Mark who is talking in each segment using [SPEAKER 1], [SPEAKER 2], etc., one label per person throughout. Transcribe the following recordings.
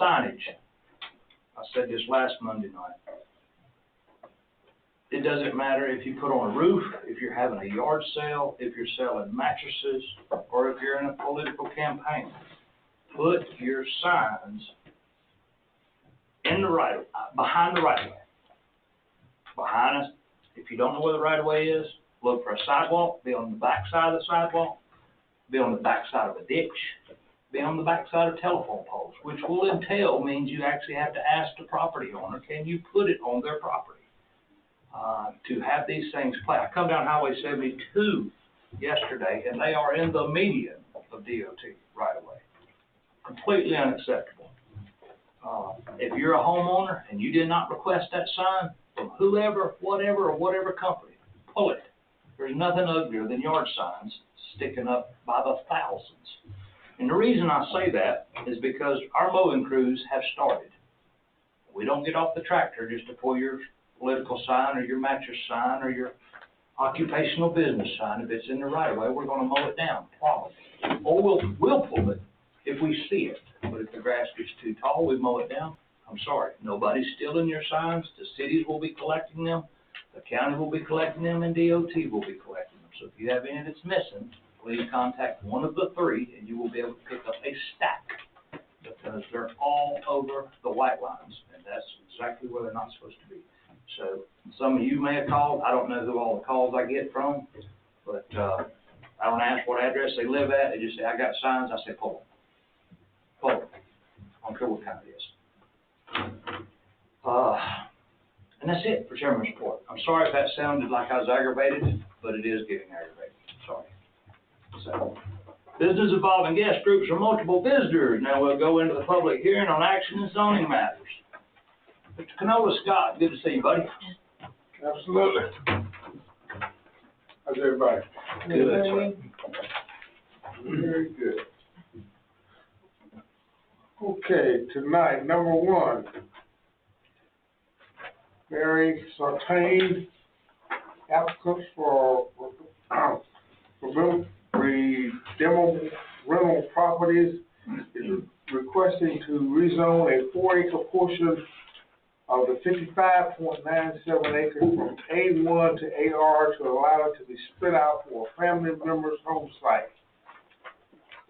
[SPEAKER 1] signage. I said this last Monday night. It doesn't matter if you put on a roof, if you're having a yard sale, if you're selling mattresses, or if you're in a political campaign. Put your signs in the behind the right of way. Behind us, if you don't know where the right of way is, look for a sidewalk, be on the back side of the sidewalk, be on the back side of a ditch, be on the back side of telephone poles, which will entail means you actually have to ask the property owner, can you put it on their property? To have these things play. I come down Highway 72 yesterday, and they are in the median of DOT right away. Completely unacceptable. If you're a homeowner and you did not request that sign from whoever, whatever, or whatever company, pull it. There's nothing uglier than yard signs sticking up by the thousands. And the reason I say that is because our mowing crews have started. We don't get off the tractor just to pull your political sign or your mattress sign or your occupational business sign. If it's in the right of way, we're going to mow it down, probably. Or we'll pull it if we see it. But if the grass gets too tall, we mow it down. I'm sorry, nobody's stealing your signs. The cities will be collecting them, the county will be collecting them, and DOT will be collecting them. So if you have any that's missing, please contact one of the three, and you will be able to pick up a stack, because they're all over the white lines, and that's exactly where they're not supposed to be. So some of you may have called. I don't know who all the calls I get from, but I don't ask what address they live at. They just say, I got signs. I say, pull them. Pull them. I don't care what kind it is. And that's it for Chairman's report. I'm sorry if that sounded like I was aggravated, but it is getting aggravated. Sorry. So, business involving guest groups or multiple visitors. Now we'll go into the public hearing on action and zoning matters. Mr. Canola Scott, good to see you, buddy.
[SPEAKER 2] Absolutely. How's everybody?
[SPEAKER 1] Good, sir.
[SPEAKER 2] Very good. Okay, tonight, number one, Mary Sartain, applicants for demo rental properties, is requesting to rezone a 4-acre portion of the 55.97 acres from A1 to AR to allow it to be split out for a family member's home site.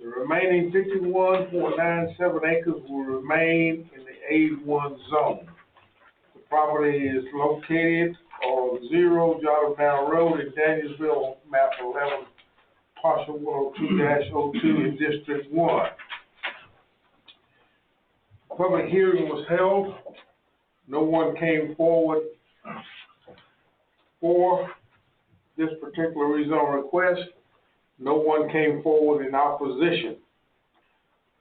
[SPEAKER 2] The remaining 51.97 acres will remain in the A1 zone. The property is located on 0 Jordan Road in Danielsville, map 11, parcel 102-02 in District 1. A public hearing was held. No one came forward for this particular rezone request. No one came forward in opposition.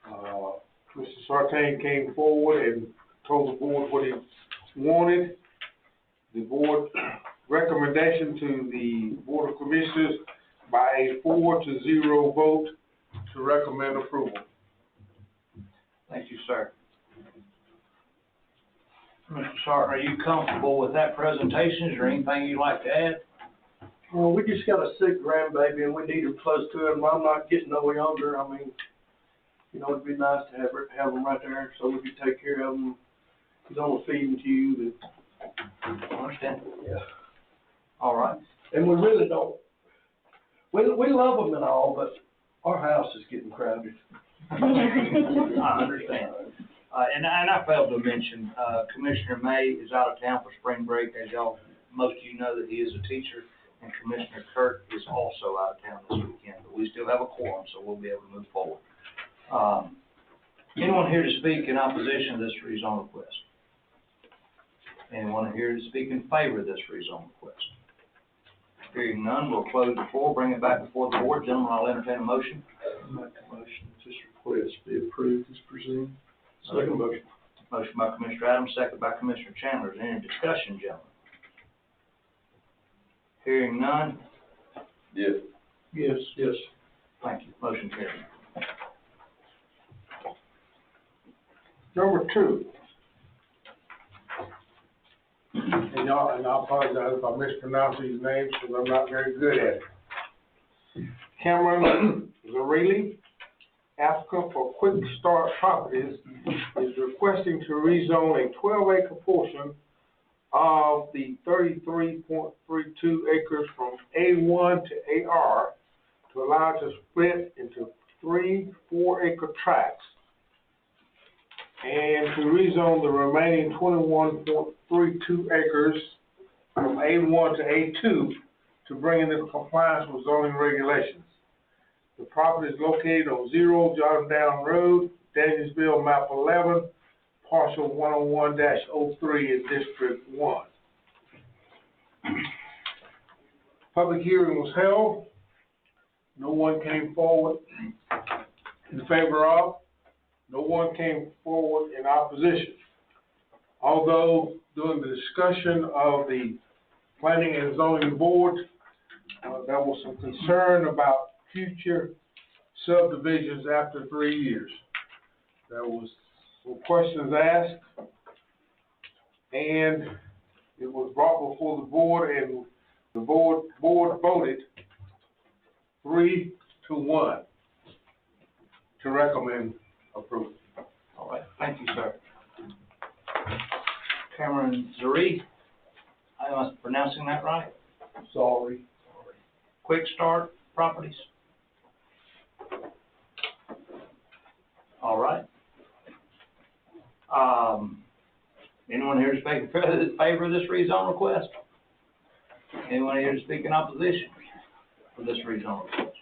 [SPEAKER 2] Mr. Sartain came forward and told the board what he wanted. The board recommendation to the Board of Commissioners by a 4-0 vote to recommend approval.
[SPEAKER 1] Thank you, sir. Mr. Sartin, are you comfortable with that presentation? Is there anything you'd like to add?
[SPEAKER 3] Well, we just got a sick grandbaby and we need her close to him. I'm not getting no younger. I mean, you know, it'd be nice to have him right there so we could take care of him. He's on a feeding tube.
[SPEAKER 1] I understand.
[SPEAKER 3] Yeah.
[SPEAKER 1] All right.
[SPEAKER 3] And we really don't. We love them and all, but our house is getting crowded.
[SPEAKER 1] I understand. And I failed to mention, Commissioner May is out of town for spring break. As y'all, most of you know that he is a teacher, and Commissioner Kirk is also out of town this weekend. But we still have a quorum, so we'll be able to move forward. Anyone here to speak in opposition to this rezone request? Anyone here to speak in favor of this rezone request? Hearing none, we'll close the floor, bring it back before the board. Gentlemen, I'll entertain a motion.
[SPEAKER 3] Make a motion that this request be approved as presented. Second motion.
[SPEAKER 1] Motion by Commissioner Adams, second by Commissioner Chandler. Is there any discussion, gentlemen? Hearing none?
[SPEAKER 3] Yes. Yes. Yes.
[SPEAKER 1] Thank you. Motion carried.
[SPEAKER 2] Number 2. And I apologize if I mispronounce these names because I'm not very good at it. Cameron Zarelli, applicant for Quick Start Properties, is requesting to rezone a 12-acre portion of the 33.32 acres from A1 to AR to allow it to split into 3 4-acre tracts, and to rezone the remaining 21.32 acres from A1 to A2 to bring into compliance with zoning regulations. The property is located on 0 Jordan Road, Danielsville, map 11, parcel 101-03 in District 1. Public hearing was held. No one came forward in favor of. No one came forward in opposition. Although during the discussion of the Planning and Zoning Board, there was some concern about future subdivisions after 3 years. There was some questions asked, and it was brought before the board, and the board voted 3-1 to recommend approval.
[SPEAKER 1] All right, thank you, sir. Cameron Zuri, am I pronouncing that right?
[SPEAKER 3] Sorry.
[SPEAKER 1] Quick Start Properties. All right. Anyone here to speak in favor of this rezone request? Anyone here to speak in opposition for this rezone request?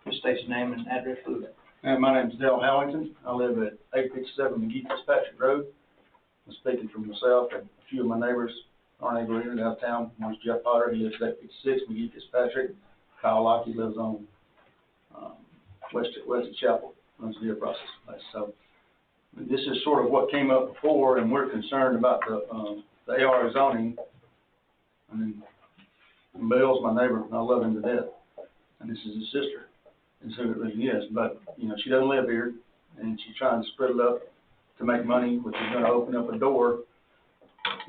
[SPEAKER 1] Just state your name and address, please.
[SPEAKER 4] My name's Dale Hallington. I live at 857 McGee Fitzpatrick Road. I'm speaking for myself and a few of my neighbors. Our neighbor here out of town, one's Jeff Potter. He lives at 856 McGee Fitzpatrick. Kyle Lockie lives on west of Chapel, runs the deer process place. So this is sort of what came up before, and we're concerned about the AR zoning. I mean, Bill's my neighbor, and I love him to death. And this is his sister, is who it really is. But, you know, she doesn't live here, and she's trying to split it up to make money, which is going to open up a door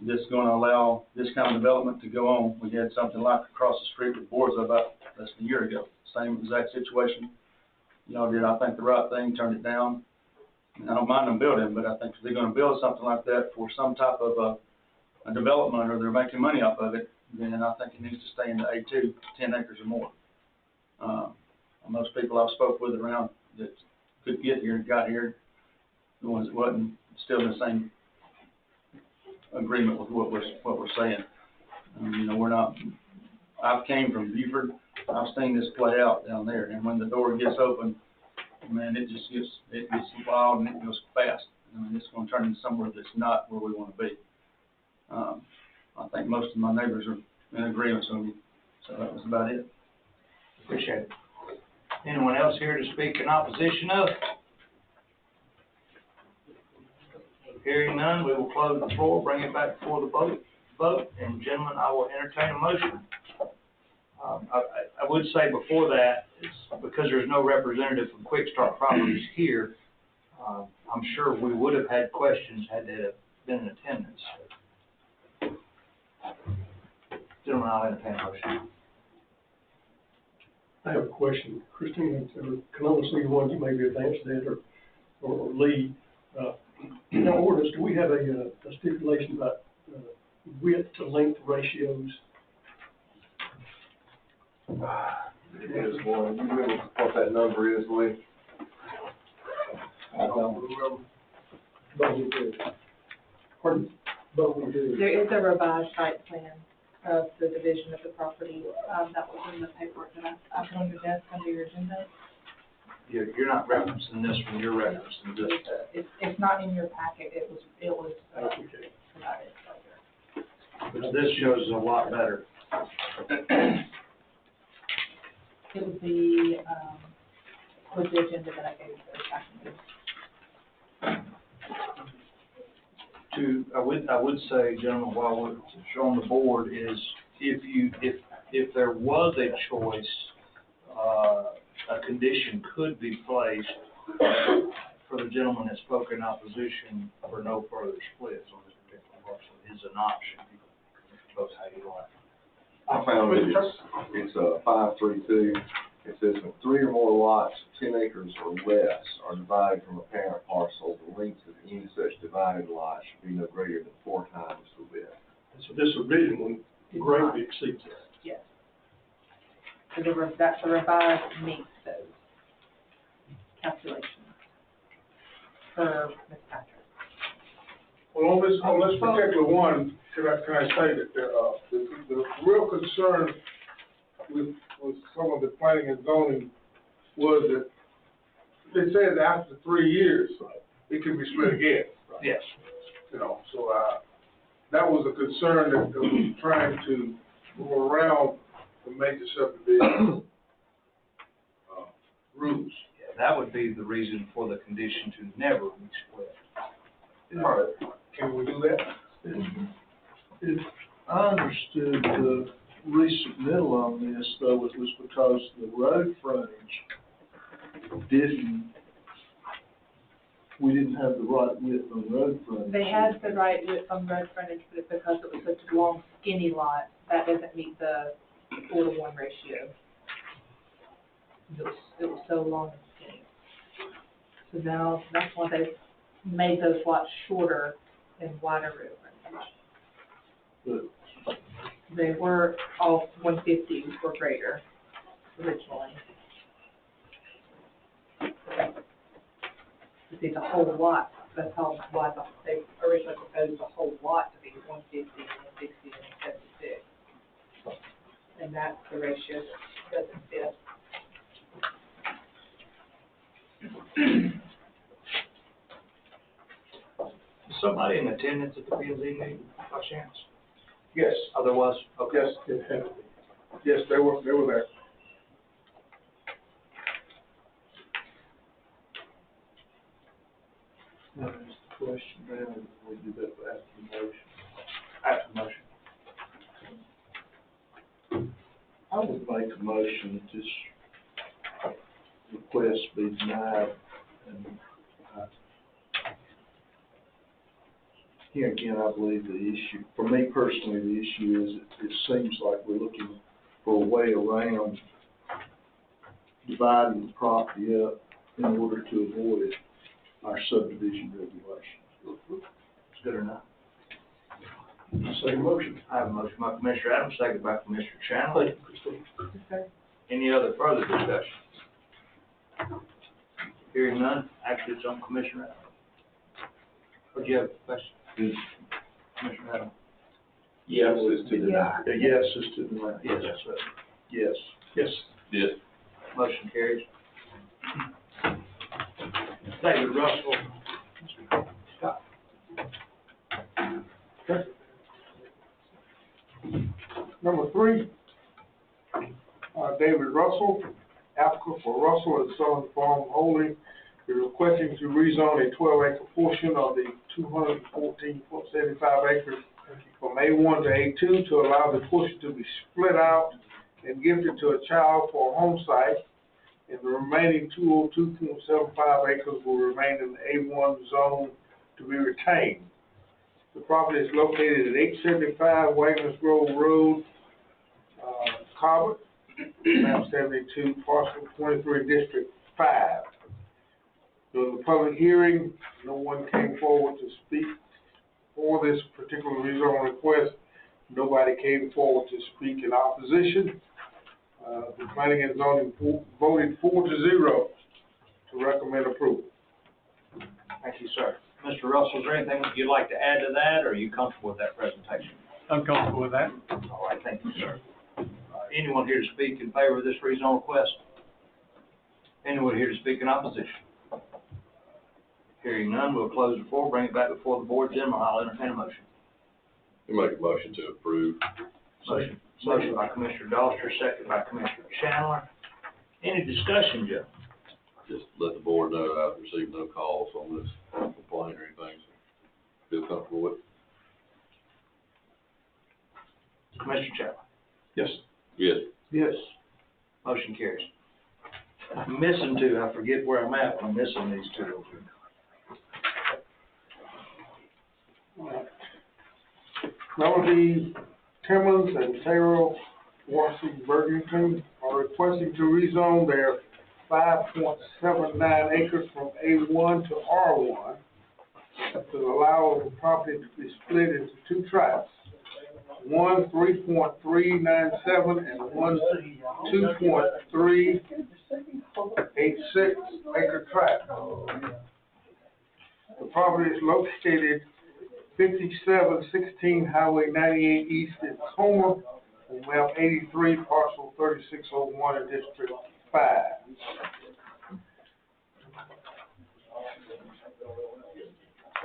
[SPEAKER 4] that's going to allow this kind of development to go on. We had something like across the street with Borza about less than a year ago. Same exact situation. Y'all did, I think, the right thing, turned it down. And I don't mind them building, but I think if they're going to build something like that for some type of a development, or they're making money off of it, then I think it needs to stay in the A2, 10 acres or more. Most people I've spoke with around that could get here, got here, the ones that wasn't, still in the same agreement with what we're saying. You know, we're not. I came from Buford. I've seen this play out down there, and when the door gets open, man, it gets wild and it goes fast. I mean, it's going to turn into somewhere that's not where we want to be. I think most of my neighbors are in agreement with me, so that was about it.
[SPEAKER 1] Appreciate it. Anyone else here to speak in opposition of? Hearing none, we will close the floor, bring it back before the vote, and gentlemen, I will entertain a motion. I would say before that, it's because there's no representative from Quick Start Properties here, I'm sure we would have had questions had they been in attendance. Gentlemen, I'll entertain a motion.
[SPEAKER 3] I have a question, Christine, can only see one you maybe advance that or lead. In our ordinance, do we have a stipulation about width to length ratios?
[SPEAKER 5] It is one. You remember what that number is, Lee?
[SPEAKER 3] I don't remember. But we do. Pardon? But we do.
[SPEAKER 6] There is a revised site plan of the division of the property, that was in the paperwork that I put on your desk under your agenda.
[SPEAKER 1] You're not referencing this one, you're referencing this.
[SPEAKER 6] It's not in your packet, it was provided.
[SPEAKER 1] But this shows a lot better.
[SPEAKER 6] It was the agenda that I gave the
[SPEAKER 1] I would say, gentlemen, while we're on the board, is if there was a choice, a condition could be placed for the gentleman that spoke in opposition for no further splits on this particular parcel. Is an option. Folks, how you like?
[SPEAKER 5] I found that it's 532, It says when 3 or more lots, 10 acres or less, are divided from a parent parcel, the length of any such divided lot should be no greater than 4 times the width.
[SPEAKER 3] So this original greatly exceeds that.
[SPEAKER 6] Yes. So that's the revised meets those calculations for Ms. Patrick.
[SPEAKER 2] Well, on this particular one, can I say that, the real concern with some of the planning and zoning was that it says after 3 years, it can be split again.
[SPEAKER 1] Yes.
[SPEAKER 2] You know, so, that was a concern that was trying to move around the major subdivision, rules.
[SPEAKER 1] Yeah, that would be the reason for the condition to never be split.
[SPEAKER 2] All right, can we do that?
[SPEAKER 3] If I understood the resubmittal on this, though, it was because the road frontage we didn't have the right width on road frontage.
[SPEAKER 6] They had the right width on road frontage, but because it was such a long skinny lot, that doesn't meet the 4-to-1 ratio. It was so long and skinny. So now, that's why they made those lots shorter and wider road frontage.
[SPEAKER 3] But
[SPEAKER 6] They were all 150s or greater originally. You see, the whole lot, that's how why they originally proposed the whole lot to be 150, 160, and 76. And that's the ratio that doesn't fit.
[SPEAKER 1] Is somebody in attendance at the P and Z meeting, by chance?
[SPEAKER 2] Yes,
[SPEAKER 1] Oh, there was? Okay.
[SPEAKER 2] yes, it had to be. Yes, they were there.
[SPEAKER 3] now, is the question now, we do that after the motion?
[SPEAKER 1] After the motion.
[SPEAKER 3] I would make a motion that this request be denied, and, here again, I believe the issue, for me personally, the issue is it seems like we're looking for a way around dividing the property up in order to avoid our subdivision regulations.
[SPEAKER 1] It's good or not?
[SPEAKER 3] Same motion.
[SPEAKER 1] I have a motion by Commissioner Adams, second by Commissioner Chandler.
[SPEAKER 6] Okay.
[SPEAKER 1] Any other further discussion? Hearing none, actually, it's on Commissioner Adams. Or do you have a question? Commissioner Adams?
[SPEAKER 5] Yes, is to deny.
[SPEAKER 3] A yes is to deny.
[SPEAKER 1] Yes.
[SPEAKER 3] Yes. Yes.
[SPEAKER 5] Yes.
[SPEAKER 1] Motion carries. David Russell. Scott.
[SPEAKER 2] Okay. Number 3, David Russell, applicant for Russell and Southern Farm Holding, is requesting to rezone a 12-acre portion of the 214.75 acres from A1 to A2 to allow the portion to be split out and gifted to a child for a home site, and the remaining 202.75 acres will remain in the A1 zone to be retained. The property is located at 875 Wagons Grove Road, Cobbett, map 72, parcel 23, District 5. During the public hearing, no one came forward to speak for this particular rezone request. Nobody came forward to speak in opposition. The planning and zoning voted 4-0 to recommend approval.
[SPEAKER 1] Thank you, sir. Mr. Russell, is there anything you'd like to add to that, or are you comfortable with that presentation?
[SPEAKER 3] I'm comfortable with that.
[SPEAKER 1] All right, thank you, sir. Anyone here to speak in favor of this rezone request? Anyone here to speak in opposition? Hearing none, we'll close the floor, bring it back before the board, then I'll entertain a motion.
[SPEAKER 5] You make a motion to approve.
[SPEAKER 1] Motion by Commissioner Doster, second by Commissioner Chandler. Any discussion, Joe?
[SPEAKER 5] Just let the board know I've received no calls on this complaint or anything, so feel comfortable with it.
[SPEAKER 1] Commissioner Chandler?
[SPEAKER 3] Yes.
[SPEAKER 5] Yes.
[SPEAKER 3] Yes.
[SPEAKER 1] Motion carries. I'm missing two, I forget where I'm at when I'm missing these two.
[SPEAKER 2] Melody Timmons and Tara Warsey Burgington are requesting to rezone their 5.79 acres from A1 to R1 to allow the property to be split into two tracts. One 3.397 and one 2.386 acre tract. The property is located 5716 Highway 98 East in Tacoma, on map 83, parcel 3601 in District 5.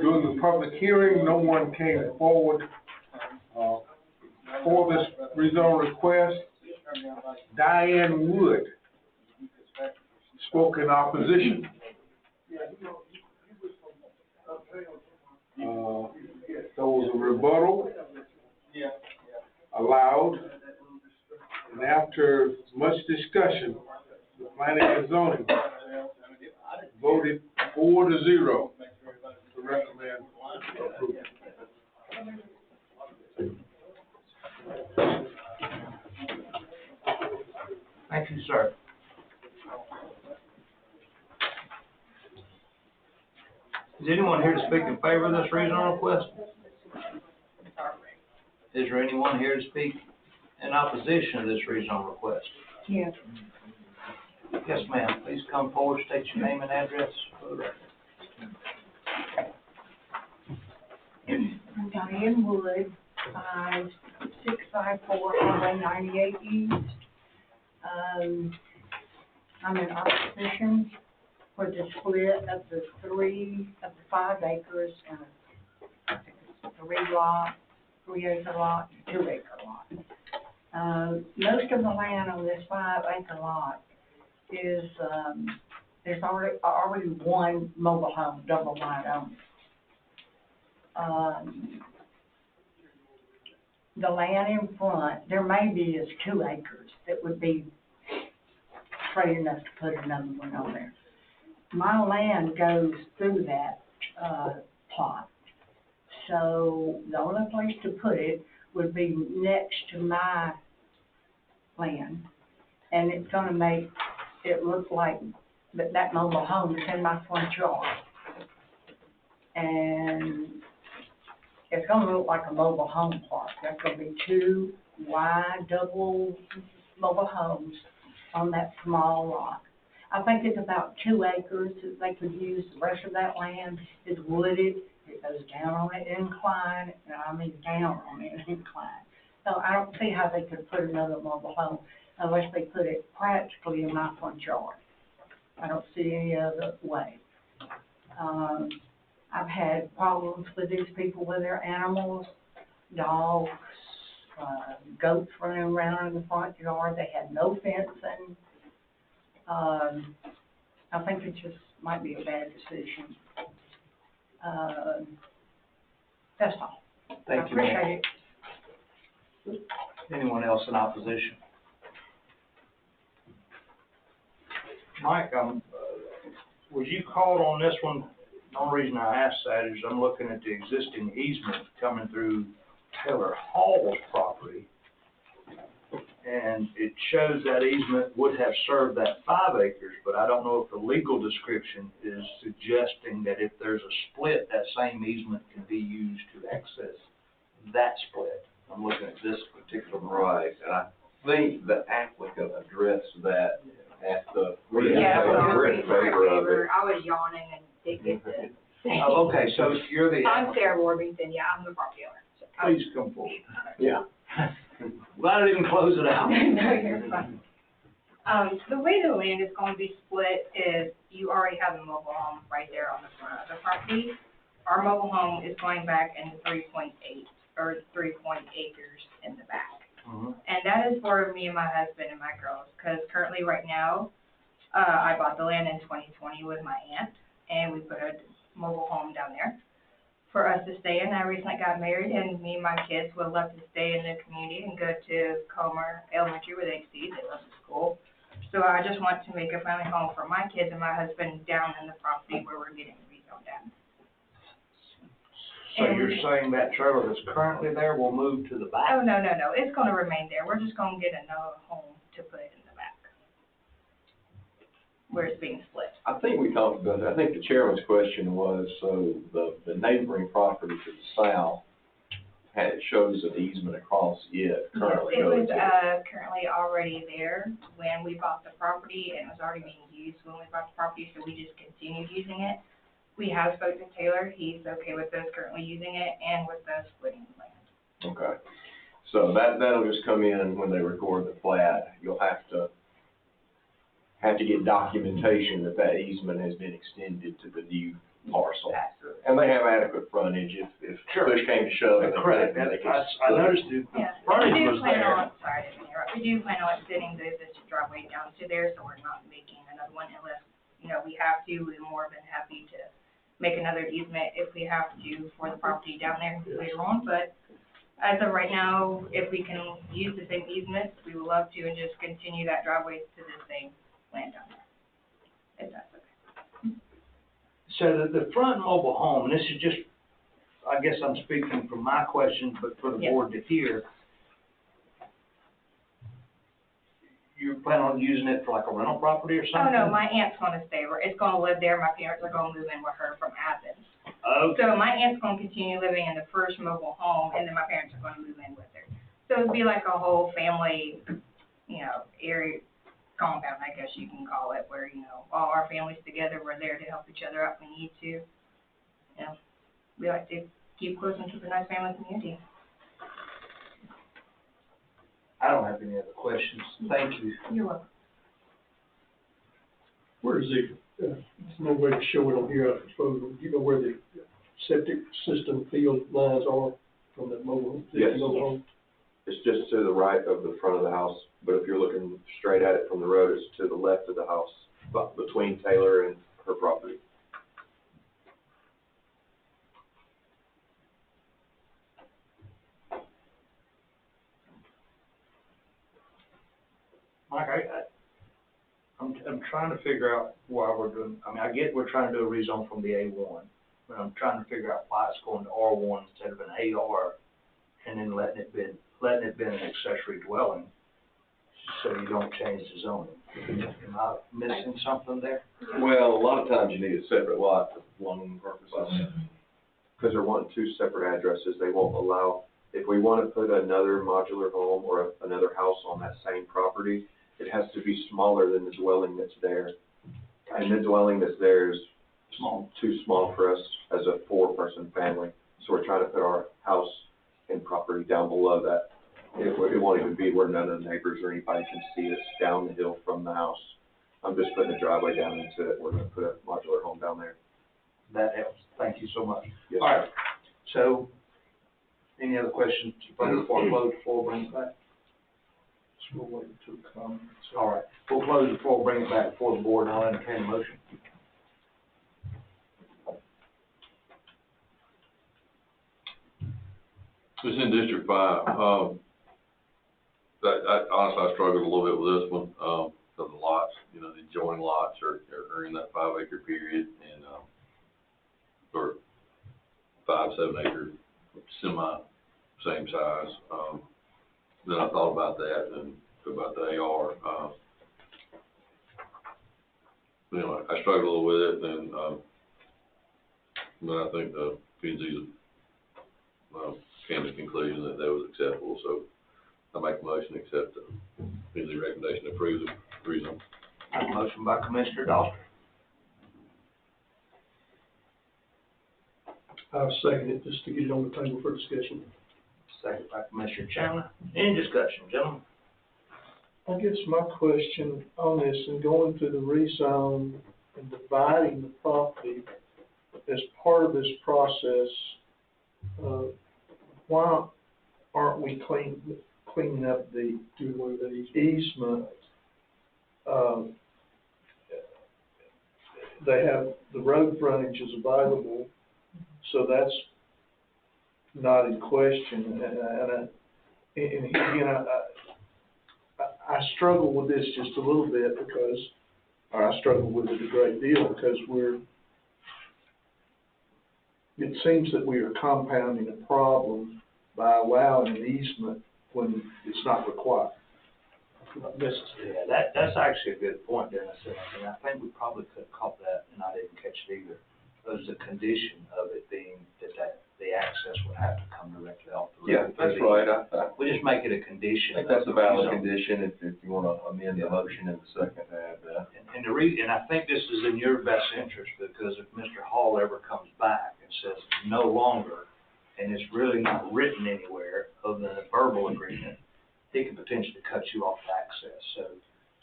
[SPEAKER 2] During the public hearing, no one came forward for this rezone request. Diane Wood spoke in opposition. There was a rebuttal allowed, and after much discussion, the planning and zoning voted 4-0 to recommend approval.
[SPEAKER 1] Thank you, sir. Is anyone here to speak in favor of this rezone request? Is there anyone here to speak in opposition to this rezone request?
[SPEAKER 7] Yes.
[SPEAKER 1] Yes, ma'am. Please come forward, state your name and address for the record.
[SPEAKER 7] Diane Wood, 5654 Highway 98 East. I'm in opposition for the split of the 5 acres and I think it's 3 acre lot, 2 acre lot. Most of the land on this 5 acre lot is, there's already one mobile home, double wide owned. The land in front, there maybe is 2 acres that would be straight enough to put another one on there. My land goes through that, plot. So the only place to put it would be next to my land. And it's gonna make it look like that mobile home is in my front yard. And it's gonna look like a mobile home park. There's gonna be 2 wide double mobile homes on that small lot. I think it's about 2 acres that they could use. The rest of that land is wooded. It goes down on an incline, and I mean down on an incline. So I don't see how they could put another mobile home unless they put it practically in my front yard. I don't see any other way. I've had problems with these people with their animals, dogs, goats running around in the front yard. They had no fencing. I think it just might be a bad decision. That's all.
[SPEAKER 1] Thank you,
[SPEAKER 7] I
[SPEAKER 1] ma'am.
[SPEAKER 7] appreciate it.
[SPEAKER 1] Anyone else in opposition? Mike, was you called on this one? The only reason I asked that is I'm looking at the existing easement coming through Taylor Hall's property. And it shows that easement would have served that 5 acres, but I don't know if the legal description is suggesting that if there's a split, that same easement can be used to access that split. I'm looking at this particular.
[SPEAKER 5] Right, and I think the applicant addressed that at the.
[SPEAKER 8] Yeah,
[SPEAKER 5] We're
[SPEAKER 8] well,
[SPEAKER 5] in favor of it.
[SPEAKER 8] I was yawning and didn't get to say.
[SPEAKER 1] Oh, okay, so you're the.
[SPEAKER 8] I'm Sarah Worthington, yeah, I'm the property owner. So
[SPEAKER 1] Please come forward.
[SPEAKER 5] Yeah.
[SPEAKER 1] Glad I didn't close it out.
[SPEAKER 8] No, you're fine. The way the land is going to be split is you already have a mobile home right there on the front of the property. Our mobile home is going back into 3.8 or 3 acres in the back.
[SPEAKER 1] Mhm.
[SPEAKER 8] And that is for me and my husband and my girls, because currently right now, I bought the land in 2020 with my aunt, and we put a mobile home down there for us to stay in. I recently got married, and me and my kids would love to stay in the community and go to Comer Elementary where they exceed. They love the school. So I just want to make a family home for my kids and my husband down in the property where we're getting rezoned at.
[SPEAKER 1] So you're saying that trailer that's currently there will move to the back?
[SPEAKER 8] Oh, no, it's gonna remain there. We're just gonna get another home to put in the back. where it's being split.
[SPEAKER 5] I think we talked about that. I think the chairman's question was, so the neighboring property to the south shows an easement across it currently.
[SPEAKER 8] Yes, it was,
[SPEAKER 5] going to-
[SPEAKER 8] currently already there when we bought the property, and it was already being used when we bought the property, so we just continued using it. We have spoken to Taylor, he's okay with us currently using it and with us splitting the land.
[SPEAKER 5] Okay. So that'll just come in when they record the plat. You'll have to get documentation that easement has been extended to the new parcel.
[SPEAKER 8] Absolutely.
[SPEAKER 5] And they have adequate frontage if push came to shove.
[SPEAKER 1] Correct, I noticed the
[SPEAKER 8] Yeah,
[SPEAKER 1] frontage
[SPEAKER 8] we do
[SPEAKER 1] was
[SPEAKER 8] plan
[SPEAKER 1] there.
[SPEAKER 8] on, sorry, I didn't interrupt, we do plan on extending the driveway down to there, so we're not making another one unless, we have to. We're more than happy to make another easement if we have to for the property down there later on, but as of right now, if we can use the same easement, we would love to, and just continue that driveway to the same land down there, if that's okay.
[SPEAKER 1] So the front mobile home, and this is just, I guess I'm speaking from my questions, but for the
[SPEAKER 8] Yes.
[SPEAKER 1] board to hear. You plan on using it for like a rental property or
[SPEAKER 8] Oh,
[SPEAKER 1] something?
[SPEAKER 8] no, my aunt's gonna stay, it's gonna live there, my parents are gonna move in with her from Athens.
[SPEAKER 1] Okay,
[SPEAKER 8] So my aunt's gonna continue living in the first mobile home, and then my parents are gonna move in with her. So it'd be like a whole family, area compound, I guess you can call it, where, all our families together, we're there to help each other out if we need to. We like to keep close and keep a nice family community.
[SPEAKER 1] I don't have any other questions, thank you.
[SPEAKER 8] You're welcome.
[SPEAKER 3] Where is there's no way to show it on here, I suppose, do you know where the septic system field lines are from that mobile?
[SPEAKER 5] Yes.
[SPEAKER 3] mobile home?
[SPEAKER 5] It's just to the right of the front of the house, but if you're looking straight at it from the road, it's to the left of the house, but between Taylor and her property.
[SPEAKER 1] Mike, I'm trying to figure out why we're doing, I get we're trying to do a rezone from the A1, but I'm trying to figure out why it's going to R1 instead of an AR, and then letting it be an accessory dwelling, so you don't change the zoning. Am I missing something there?
[SPEAKER 5] Well, a lot of times you need a separate lot for loan purposes. Because they're wanting two separate addresses, they won't allow, if we want to put another modular home or another house on that same property, it has to be smaller than the dwelling that's there. And the dwelling that's there is too small for us as a 4-person family. So we're trying to put our house and property down below that. It won't even be where none of the neighbors or anybody can see us down the hill from the house. I'm just putting a driveway down into it. We're going to put a modular home down there.
[SPEAKER 1] That helps, thank you so much.
[SPEAKER 5] Yes,
[SPEAKER 1] All right, so, any other questions before I close, before we bring it back?
[SPEAKER 3] We'll wait to comment.
[SPEAKER 1] All right, we'll close before we bring it back before the board, and I'll entertain a motion.
[SPEAKER 9] It's in District 5. Honestly, I struggled a little bit with this one, because the lots, the adjoining lots are in that 5-acre period, and, or 5-7 acre, same size. Then I thought about that and about the AR. I struggled a little with it, and, but I think the P&Z came to the conclusion that was acceptable, so I make a motion to accept the P&Z recommendation to approve the rezone.
[SPEAKER 1] I have a motion by Commissioner Doster.
[SPEAKER 3] I'll second it, just to get it on the table for discussion.
[SPEAKER 1] Second by Commissioner Chandler. Any discussion, gentlemen?
[SPEAKER 3] I guess my question on this, and going through the rezone and dividing the property, as part of this process, why aren't we cleaning up the easement? They have, the road frontage is available, so that's not in question, and again, I struggle with this just a little bit or I struggle with it a great deal because it seems that we are compounding a problem by allowing an easement when it's not required. not necessary.
[SPEAKER 1] Yeah, that's actually a good point, Dennis, and I think we probably could have caught that, and I didn't catch it either. There's a condition of it being that the access would have to come directly off the
[SPEAKER 5] Yeah,
[SPEAKER 1] road.
[SPEAKER 5] that's right,
[SPEAKER 1] We just make it a condition.
[SPEAKER 5] I think that's a valid
[SPEAKER 1] of the
[SPEAKER 5] condition, if you wanna amend the motion in the second to add that.
[SPEAKER 1] And the reason, and I think this is in your best interest, because if Mr. Hall ever comes back and says no longer, and it's really not written anywhere other than a verbal agreement, he can potentially cut you off access, so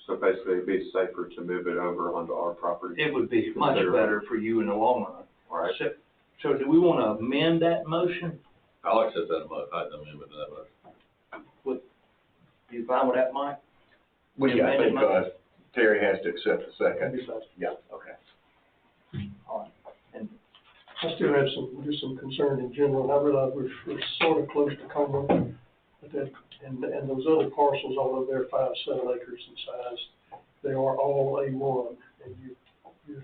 [SPEAKER 5] So basically, it'd be safer to move it over onto our property.
[SPEAKER 1] it would be much better for you in the long run.
[SPEAKER 5] All right.
[SPEAKER 1] So do we wanna amend that motion?
[SPEAKER 9] I'll accept that amendment to that motion.
[SPEAKER 1] You fine with that, Mike?
[SPEAKER 5] Yeah, I think,
[SPEAKER 1] Amendment?
[SPEAKER 5] Terry has to accept the second.
[SPEAKER 3] Besides,
[SPEAKER 5] Yeah, okay.
[SPEAKER 1] All right. And
[SPEAKER 3] I still have just some concern in general, and I realize we're sort of close to Como, but that, and those other parcels, although they're 5-7 acres in size, they are all A1, and you're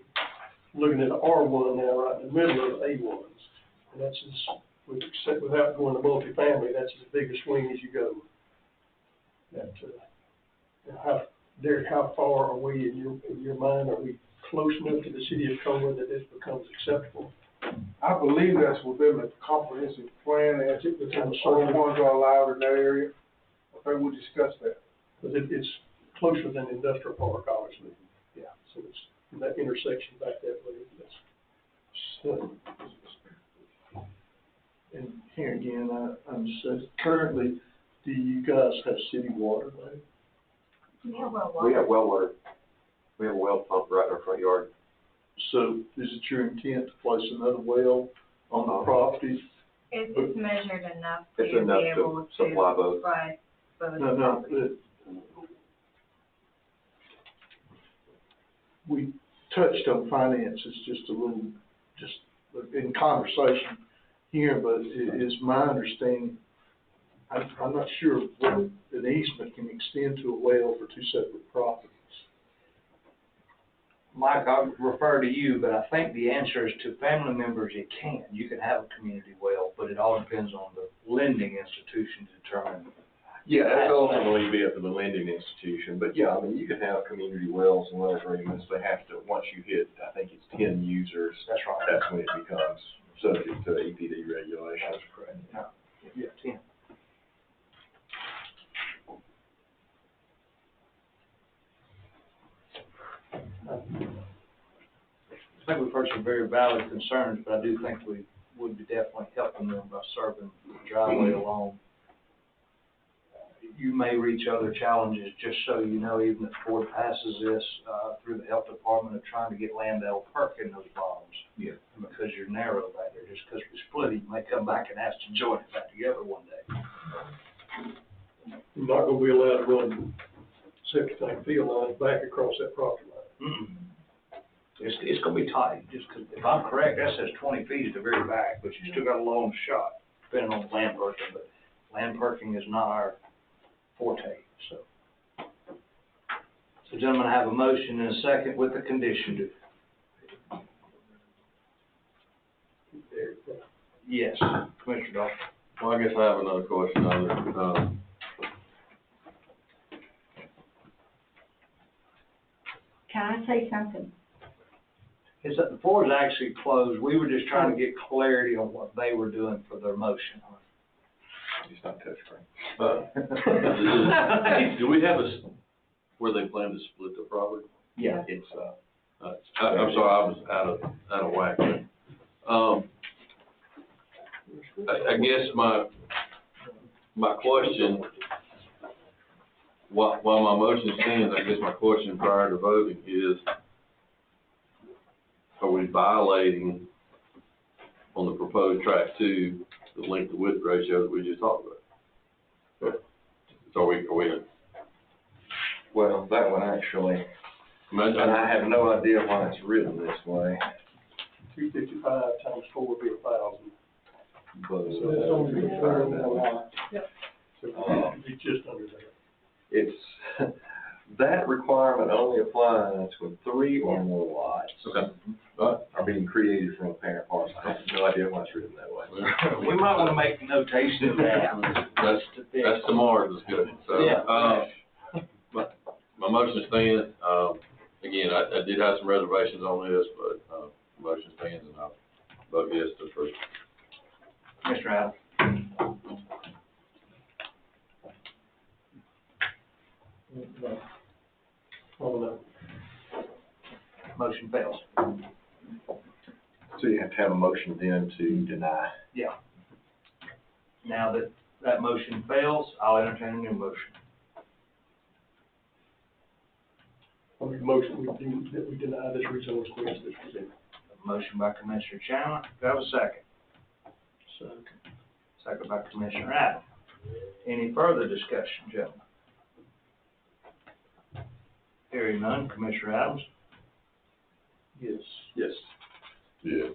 [SPEAKER 3] looking at R1 now, right in the middle of A1s, and that's except without going to multifamily, that's as big a swing as you go. That, Derek, how far are we in your mind, are we close enough to the city of Como that this becomes acceptable?
[SPEAKER 2] I believe that's within the comprehensive plan, as it, the certain ones are allowed in that area. I think we discussed that.
[SPEAKER 3] Because it's closer than industrial park, obviously.
[SPEAKER 1] Yeah.
[SPEAKER 3] So it's in that intersection back that way, yes. So, and here again, I'm saying, currently, do you guys have city water there?
[SPEAKER 8] Yeah, well,
[SPEAKER 5] We have well water. We have a well pump right in our front yard.
[SPEAKER 3] So is it your intent to place another well on the property?
[SPEAKER 8] It's measured enough to
[SPEAKER 5] It's
[SPEAKER 8] be
[SPEAKER 5] enough
[SPEAKER 8] able
[SPEAKER 5] to supply both.
[SPEAKER 8] provide both
[SPEAKER 3] No,
[SPEAKER 8] properties.
[SPEAKER 3] We touched on finances just a little, just in conversation here, but it is my understanding, I'm not sure whether an easement can extend to a well for two separate properties.
[SPEAKER 1] Mike, I'll refer to you, but I think the answer is to family members, it can. You can have a community well, but it all depends on the lending institution to determine.
[SPEAKER 5] Yeah, it'll ultimately be up to the lending institution, but yeah, I mean, you can have community wells and well agreements, they have to, once you hit, I think it's 10 users,
[SPEAKER 1] That's right.
[SPEAKER 5] that's when it becomes subject to EPD regulations.
[SPEAKER 1] That's correct. No, if you have 10. I think we've heard some very valid concerns, but I do think we would be definitely helping them by serving the driveway along. You may reach other challenges, just so you know, even if the board passes this, through the health department of trying to get Landale Park in those bottoms.
[SPEAKER 5] Yeah.
[SPEAKER 1] And because you're narrow back there, just because we split it, you may come back and ask to join it back together one day.
[SPEAKER 3] You're not gonna be allowed to run septic tank field lines back across that property line.
[SPEAKER 1] It's gonna be tight, just 'cause if I'm correct, that says 20 feet at the very back, but you still got a long shot, depending on land parking, but land parking is not our forte, so. So gentlemen, I have a motion and a second with the condition to. Yes, Commissioner Dawson.
[SPEAKER 9] Well, I guess I have another question on it.
[SPEAKER 7] Can I say something?
[SPEAKER 1] Is that the floor is actually closed, we were just trying to get clarity on what they were doing for their motion.
[SPEAKER 5] It's not touchscreen.
[SPEAKER 9] Do we have where they plan to split the property?
[SPEAKER 5] Yeah, it's,
[SPEAKER 9] I'm sorry, I was out of whack. I guess my question, while my motion stands, I guess my question prior to voting is, are we violating on the proposed track 2, the length to width ratio that we just talked about? So are we,
[SPEAKER 5] well, that one actually, and I have no idea why it's written this way.
[SPEAKER 3] 255 times 4 would be 1,000.
[SPEAKER 5] But,
[SPEAKER 3] So it's only a third of that lot. Yep. So it'd be just under that.
[SPEAKER 5] it's, that requirement only applies when 3 or more lots.
[SPEAKER 9] Okay.
[SPEAKER 5] Are being created from a parent parcel. I have no idea why it's written that way.
[SPEAKER 1] We might wanna make notation of that.
[SPEAKER 9] That's tomorrow's discussion, so.
[SPEAKER 1] Yeah.
[SPEAKER 9] motion stands. Again, I did have some reservations on this, but, motion stands and I'll vote yes to approve.
[SPEAKER 1] Mr. Adams? Motion fails.
[SPEAKER 10] So you have to have a motion then to deny.
[SPEAKER 1] Yeah. Now that that motion fails, I'll entertain a new motion.
[SPEAKER 3] I'll make a motion that we deny this rezone request that's presented.
[SPEAKER 1] A motion by Commissioner Chandler, do I have a second?
[SPEAKER 3] Second.
[SPEAKER 1] Second by Commissioner Adams. Any further discussion, gentlemen? Hearing none, Commissioner Adams?
[SPEAKER 3] Yes.
[SPEAKER 10] Yes.
[SPEAKER 9] Yeah.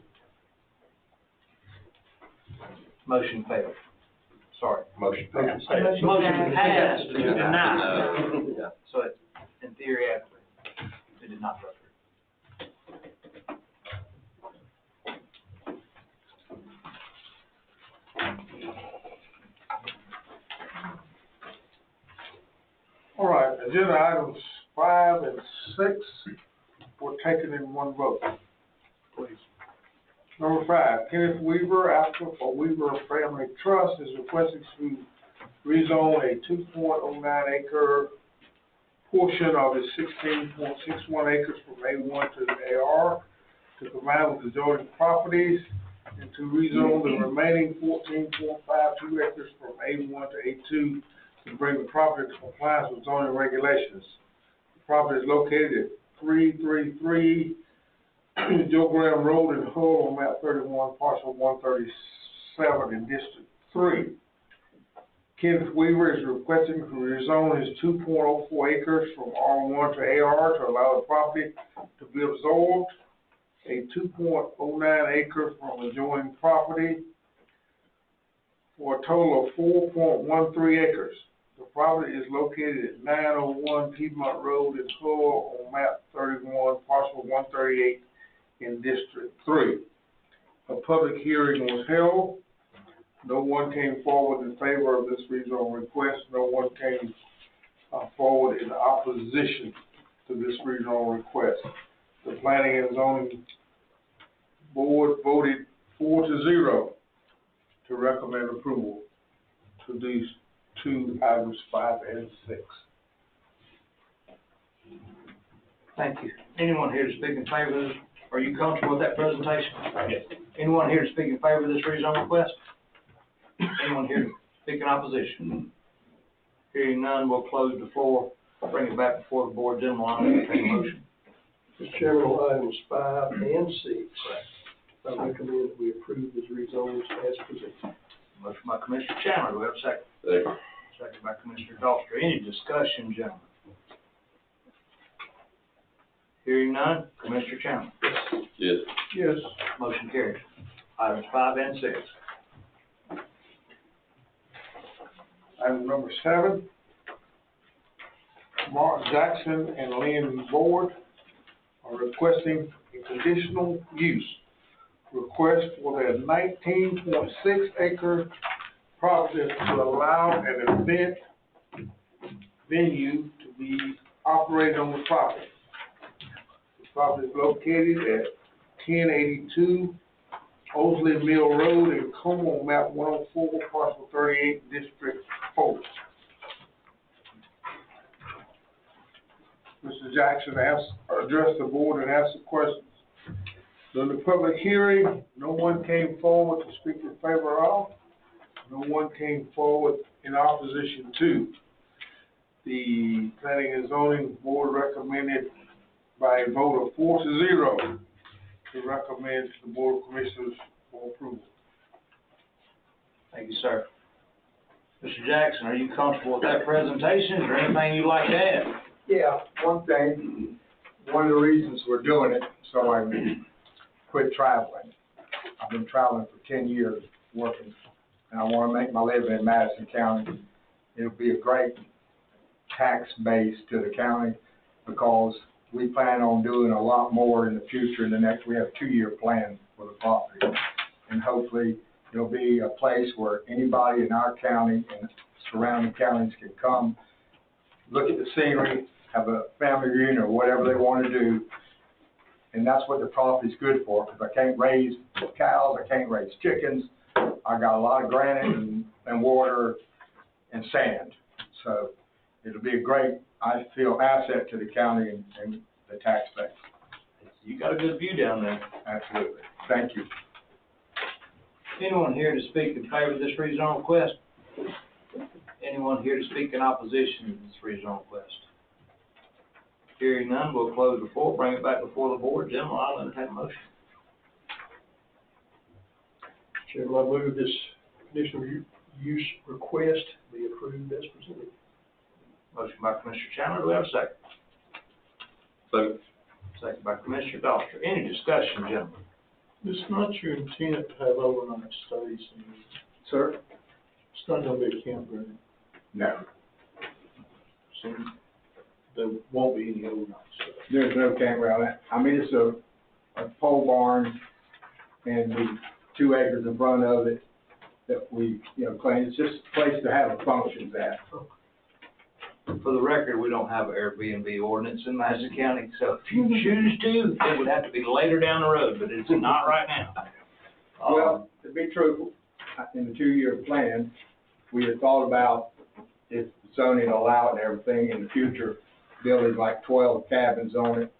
[SPEAKER 1] Motion failed. Sorry.
[SPEAKER 10] Motion passed.
[SPEAKER 1] Motion passed to deny.
[SPEAKER 10] Yeah.
[SPEAKER 1] So it, in theory, actually, it did not go through.
[SPEAKER 2] All right, agenda items 5 and 6 were taken in one vote. Please. Number 5, Kenneth Weaver, applicant for Weaver Family Trust, is requesting to rezone a 2.09 acre portion of his 16.61 acres from A1 to the AR to combine with adjoining properties and to rezone the remaining 14.52 acres from A1 to A2 to bring the property into compliance with zoning regulations. The property is located at 333 Joe Graham Road in Hull on map 31, parcel 137 in District 3. Kenneth Weaver is requesting to rezone his 2.04 acres from R1 to AR to allow the property to be absorbed, a 2.09 acre from adjoining property for a total of 4.13 acres. The property is located at 901 Piedmont Road in Hull on map 31, parcel 138 in District 3. A public hearing was held. No one came forward in favor of this rezone request. No one came forward in opposition to this rezone request. The Planning and Zoning Board voted 4-0 to recommend approval to these two items 5 and 6.
[SPEAKER 1] Thank you. Anyone here to speak in favor of this? Are you comfortable with that presentation? Yes. Anyone here to speak in favor of this rezone request? Anyone here to speak in opposition? Hearing none, we'll close the floor, bring it back before the board. Gentlemen, I'll entertain a motion.
[SPEAKER 3] Mr. Chairman, on items 5 and 6, I recommend that we approve this rezone as presented.
[SPEAKER 1] Motion by Commissioner Chandler, do we have a second?
[SPEAKER 9] Second.
[SPEAKER 1] Second by Commissioner Doster. Any discussion, gentlemen? Hearing none, Commissioner Chandler.
[SPEAKER 9] Yes.
[SPEAKER 2] Yes.
[SPEAKER 1] Motion carries. Items 5 and 6.
[SPEAKER 2] Item number 7, Mark Jackson and Lynn Board are requesting a conditional use request for their 19.6 acre property to allow an event venue to be operated on the property. The property is located at 1082 Osley Mill Road in Como, map 104, parcel 38, District 4. Mr. Jackson addressed the board and asked the questions. During the public hearing, no one came forward to speak in favor of. No one came forward in opposition to. The Planning and Zoning Board recommended by a vote of 4-0 to recommend to the Board of Commissioners for approval.
[SPEAKER 1] Thank you, sir. Mr. Jackson, are you comfortable with that presentation? Is there anything you'd like to add?
[SPEAKER 11] Yeah, one thing, one of the reasons we're doing it, so I can quit traveling. I've been traveling for 10 years working, and I want to make my living in Madison County. It'll be a great tax base to the county because we plan on doing a lot more in the future. We have a 2-year plan for the property. And hopefully there'll be a place where anybody in our county and surrounding counties can come, look at the scenery, have a family reunion or whatever they want to do. And that's what the property's good for, because I can't raise cows, I can't raise chickens. I got a lot of granite and water and sand. So it'll be a great, I feel, asset to the county and the taxpayers.
[SPEAKER 1] You got a good view down there.
[SPEAKER 11] Absolutely. Thank you.
[SPEAKER 1] Anyone here to speak in favor of this rezone request? Anyone here to speak in opposition to this rezone request? Hearing none, we'll close the floor, bring it back before the board. Gentlemen, I'll entertain a motion.
[SPEAKER 3] Chairman, I move this conditional use request be approved as presented.
[SPEAKER 1] Motion by Commissioner Chandler, do we have a second?
[SPEAKER 9] Second.
[SPEAKER 1] Second by Commissioner Doster. Any discussion, gentlemen?
[SPEAKER 3] It's not your intent to have overnight stays,
[SPEAKER 11] Sir?
[SPEAKER 3] it's not gonna be a campground,
[SPEAKER 11] No.
[SPEAKER 3] so there won't be any overnight stays.
[SPEAKER 11] There's no campground. I mean, it's a pole barn and the 2 acres in front of it that we, claim. It's just a place to have a functions at.
[SPEAKER 1] For the record, we don't have an Airbnb ordinance in Madison County, so if you choose to, it would have to be later down the road, but it's not right now.
[SPEAKER 11] Well, to be truthful, in the 2-year plan, we had thought about if zoning allowed and everything in the future, building like 12 cabins on it,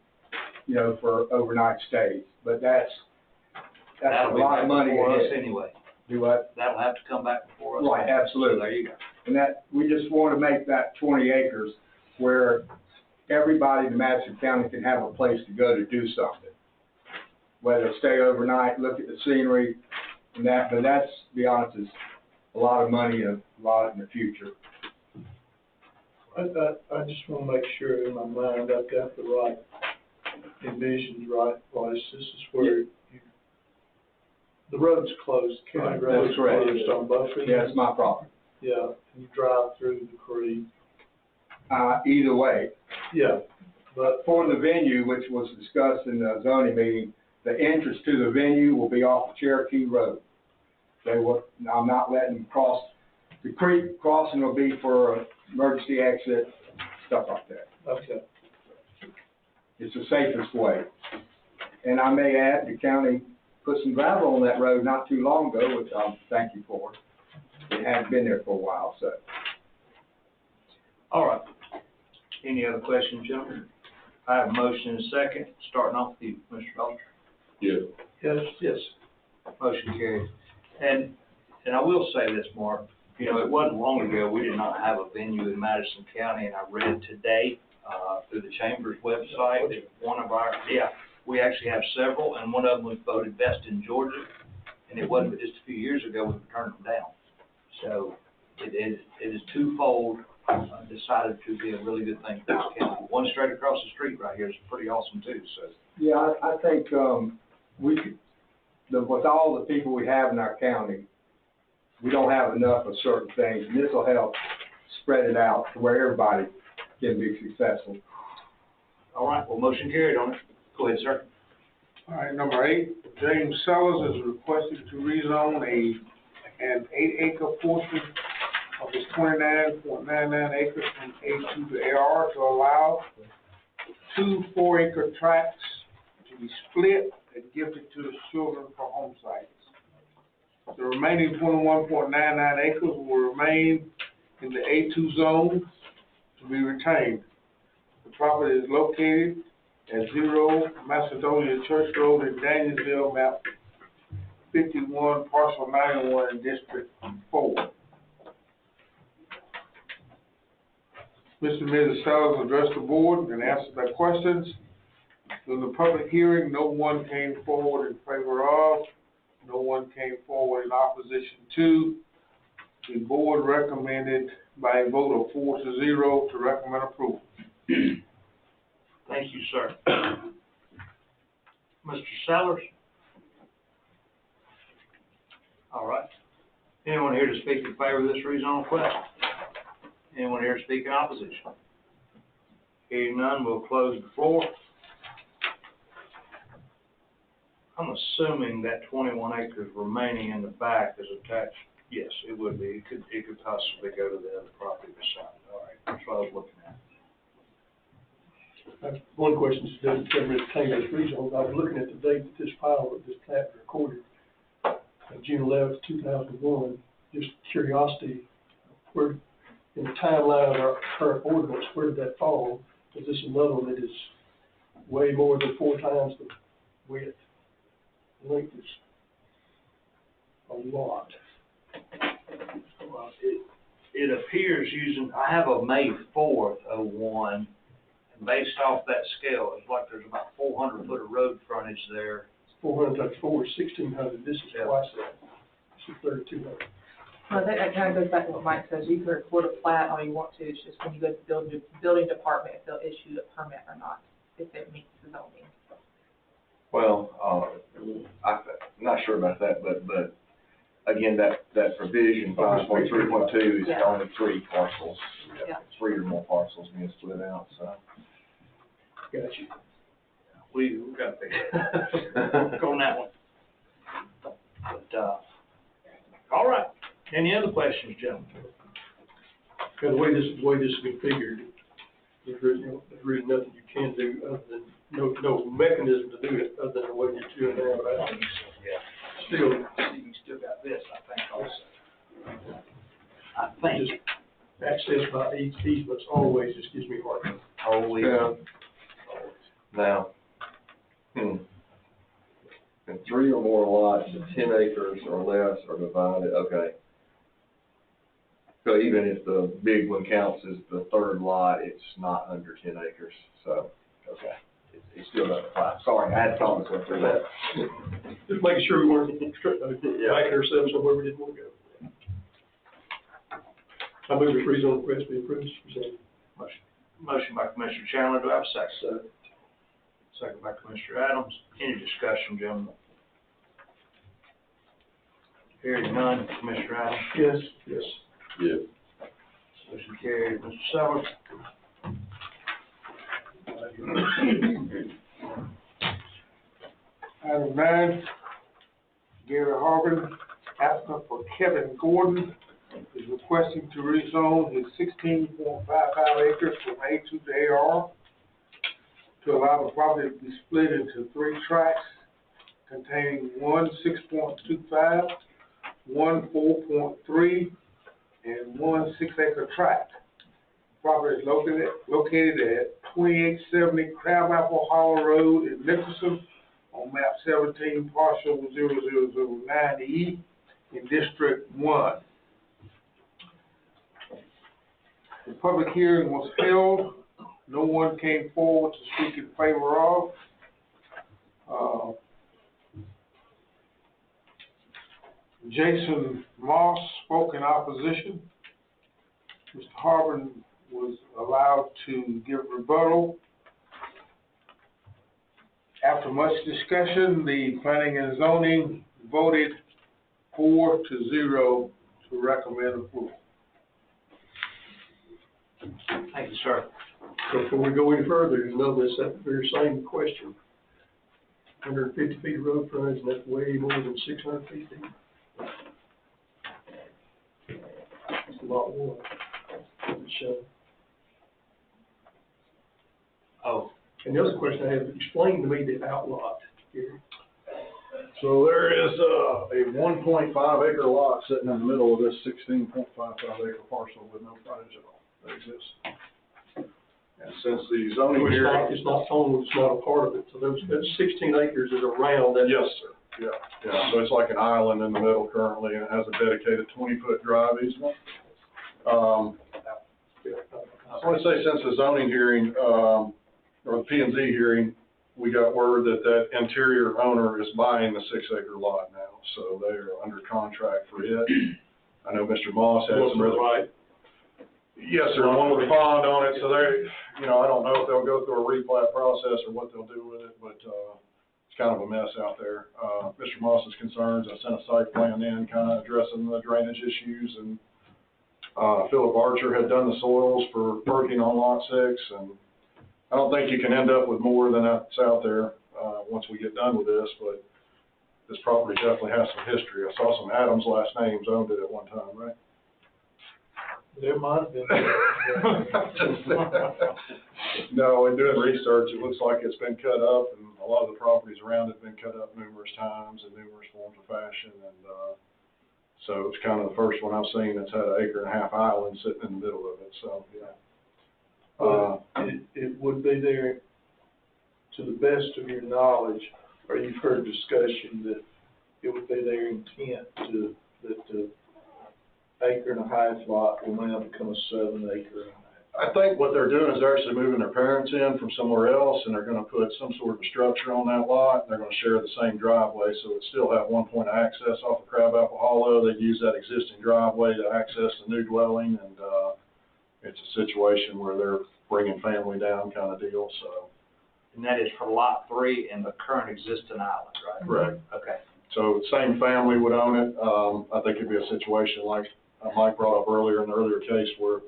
[SPEAKER 11] for overnight stays. But that's
[SPEAKER 1] That'll
[SPEAKER 11] a
[SPEAKER 1] be
[SPEAKER 11] lot
[SPEAKER 1] back
[SPEAKER 11] of money
[SPEAKER 1] before us
[SPEAKER 11] ahead.
[SPEAKER 1] anyway.
[SPEAKER 11] Do what?
[SPEAKER 1] That'll have to come back before us.
[SPEAKER 11] Right, absolutely.
[SPEAKER 1] So there you go.
[SPEAKER 11] And that, we just want to make that 20 acres where everybody in Madison County can have a place to go to do something. Whether stay overnight, look at the scenery, and that, but that's, to be honest, is a lot of money and a lot in the future.
[SPEAKER 3] I just wanna make sure in my mind I've got the right envisions, right place. This is where the road's closed, county
[SPEAKER 11] Right,
[SPEAKER 3] road's
[SPEAKER 11] that's correct.
[SPEAKER 3] closed on both ends.
[SPEAKER 11] Yeah, it's my property.
[SPEAKER 3] Yeah, and you drive through the creek.
[SPEAKER 11] Either way,
[SPEAKER 3] Yeah, but
[SPEAKER 11] for the venue, which was discussed in the zoning meeting, the entrance to the venue will be off of Cherokee Road. I'm not letting them cross, the creek crossing will be for emergency exit, stuff like that.
[SPEAKER 3] okay.
[SPEAKER 11] It's the safest way. And I may add, the county put some gravel on that road not too long ago, which I'll thank you for. It hadn't been there for a while, so.
[SPEAKER 1] All right. Any other questions, gentlemen? I have a motion and a second, starting off with you, Mr. Doster.
[SPEAKER 9] Yes.
[SPEAKER 3] Yes.
[SPEAKER 1] Motion carries. And I will say this, Mark, it wasn't long ago, we did not have a venue in Madison County, and I read today, through the Chamber's website, that one of our, we actually have several, and one of them was voted best in Georgia, and it wasn't but just a few years ago we turned them down. So it is twofold, decided to be a really good thing for this county. One straight across the street right here is pretty awesome too, so.
[SPEAKER 11] Yeah, I think, we could, with all the people we have in our county, we don't have enough of certain things, and this will help spread it out to where everybody can be successful.
[SPEAKER 1] All right, well, motion carried on it. Go ahead, sir.
[SPEAKER 2] All right, number 8, James Sellers is requested to rezone an 8-acre portion of his 29.99 acres from A2 to AR to allow 2 4-acre tracts to be split and gifted to his children for home sites. The remaining 21.99 acres will remain in the A2 zone to be retained. The property is located at 0 Macedonia Church Road in Danielsville, map 51, parcel 91, in District 4. Mr. and Mrs. Sellers addressed the board and answered their questions. During the public hearing, no one came forward in favor of, no one came forward in opposition to. The board recommended by a vote of 4-0 to recommend approval.
[SPEAKER 1] Thank you, sir. Mr. Sellers? All right. Anyone here to speak in favor of this rezone request? Anyone here to speak in opposition? Hearing none, we'll close the floor. I'm assuming that 21 acres remaining in the back is attached. Yes, it would be. It could possibly go to the other property beside it. All right, that's what I was looking at.
[SPEAKER 3] One question is, does it pertain to this rezone? I was looking at the date that this file, this plat recorded, June 11th, 2001. Just curiosity, where, in the timeline of our current ordinance, where did that fall? Is this another one that is way more than 4 times the width? The length is a lot.
[SPEAKER 1] Well, it appears using, I have a May 4th, 01, and based off that scale, it's like there's about 400 foot of road frontage there.
[SPEAKER 3] 400 times 4 is 1,600. This is twice that. This is 3,200.
[SPEAKER 6] Well, that kind of goes back to what Mike says, you can record a plat all you want to, it's just when you go to the building department, if they'll issue a permit or not, if it meets the zoning.
[SPEAKER 10] Well, I'm not sure about that, but again, that provision, 5.3.2 is
[SPEAKER 6] Yeah.
[SPEAKER 10] only 3 parcels.
[SPEAKER 6] Yeah.
[SPEAKER 10] 3 or more parcels being split out, so.
[SPEAKER 3] Got you.
[SPEAKER 1] We got to go on that one. But, all right. Any other questions, gentlemen?
[SPEAKER 3] Because the way this has been figured, there's really nothing you can do other than, no mechanism to do it other than the way you're doing it now, right?
[SPEAKER 1] Yeah.
[SPEAKER 3] Still,
[SPEAKER 1] You still got this, I think, also. I think.
[SPEAKER 3] just access by easements always just gives me heartburn.
[SPEAKER 1] Always.
[SPEAKER 10] Yeah. Now, and 3 or more lots of 10 acres or less are divided, okay. So even if the big one counts as the 3rd lot, it's not under 10 acres, so, okay. It still doesn't apply. Sorry, I had thought myself through that.
[SPEAKER 3] Just making sure we weren't backing ourselves somewhere we didn't want to go. I move the rezone request be approved, presented.
[SPEAKER 1] Motion by Commissioner Chandler, do I have a second? Second by Commissioner Adams. Any discussion, gentlemen? Hearing none, Commissioner Adams.
[SPEAKER 3] Yes. Yes.
[SPEAKER 9] Yeah.
[SPEAKER 1] Motion carried. Mr. Sellers?
[SPEAKER 2] Item 9, Gary Harbin, applicant for Kevin Gordon, is requesting to rezone his 16.55 acres from A2 to AR to allow the property to be split into 3 tracts containing one 6.25, one 4.3, and one 6-acre tract. Property is located at 2870 Crabapple Hollow Road in Nicholson on map 17, parcel 0009E in District 1. The public hearing was held. No one came forward to speak in favor of. Jason Moss spoke in opposition. Mr. Harbin was allowed to give rebuttal. After much discussion, the planning and zoning voted 4-0 to recommend approval.
[SPEAKER 1] Thank you, sir.
[SPEAKER 3] So before we go any further, you know this, that very same question. 150 feet of road frontage, and that's way more than 600 feet deep. That's a lot more. So,
[SPEAKER 1] Oh,
[SPEAKER 3] and the other question I have, explain to me the outlot here.
[SPEAKER 12] So there is a 1.5 acre lot sitting in the middle of this 16.55 acre parcel with no frontage at all that exists. And since the zoning hearing.
[SPEAKER 3] It's not owned, it's not a part of it, so that 16 acres is around that.
[SPEAKER 12] Yes, sir. Yeah, so it's like an island in the middle currently, and it has a dedicated 20-foot drive easement. I want to say since the zoning hearing, or the P&Z hearing, we got word that interior owner is buying the 6-acre lot now, so they are under contract for it. I know Mr. Moss had some really.
[SPEAKER 3] Right.
[SPEAKER 12] Yes, sir, one with a bond on it, so they, I don't know if they'll go through a replat process or what they'll do with it, but, it's kind of a mess out there. Mr. Moss's concerns, I sent a site plan in, kind of addressing the drainage issues, and, Philip Archer had done the soils for working on lot 6, and I don't think you can end up with more than that's out there, once we get done with this, but this property definitely has some history. I saw some Adams last names owned it at one time, right?
[SPEAKER 3] There might have been.
[SPEAKER 12] No, in doing research, it looks like it's been cut up, and a lot of the properties around it have been cut up numerous times in numerous forms of fashion, and, so it's kind of the first one I've seen that's had an 1.5 acre island sitting in the middle of it, so, yeah.
[SPEAKER 3] But it would be there, to the best of your knowledge, or you've heard discussion that it would be their intent to, that the 1.5 acre lot will now become a 7 acre.
[SPEAKER 12] I think what they're doing is they're actually moving their parents in from somewhere else, and they're gonna put some sort of a structure on that lot, and they're gonna share the same driveway, so it still have one point of access off of Crabapple Hollow. They use that existing driveway to access the new dwelling, and, it's a situation where they're bringing family down kind of deal, so.
[SPEAKER 1] And that is for lot 3 and the current existing island, right?
[SPEAKER 12] Correct.
[SPEAKER 1] Okay.
[SPEAKER 12] So same family would own it. I think it'd be a situation like Mike brought up earlier in the earlier case where,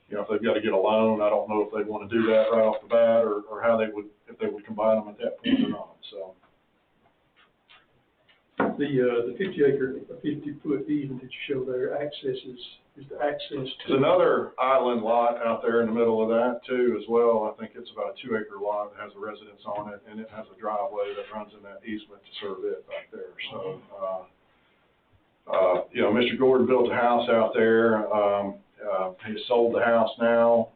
[SPEAKER 12] you know, if they've got to get a loan, I don't know if they'd want to do that right off the bat or how they would, if they would combine them at that point or not, so.
[SPEAKER 3] The 50 acre, 50 foot easement that you show there, is the access to.
[SPEAKER 12] There's another island lot out there in the middle of that too as well. I think it's about a 2 acre lot that has a residence on it, and it has a driveway that runs in that easement to serve it back there, so, you know, Mr. Gordon built a house out there. He sold the house now,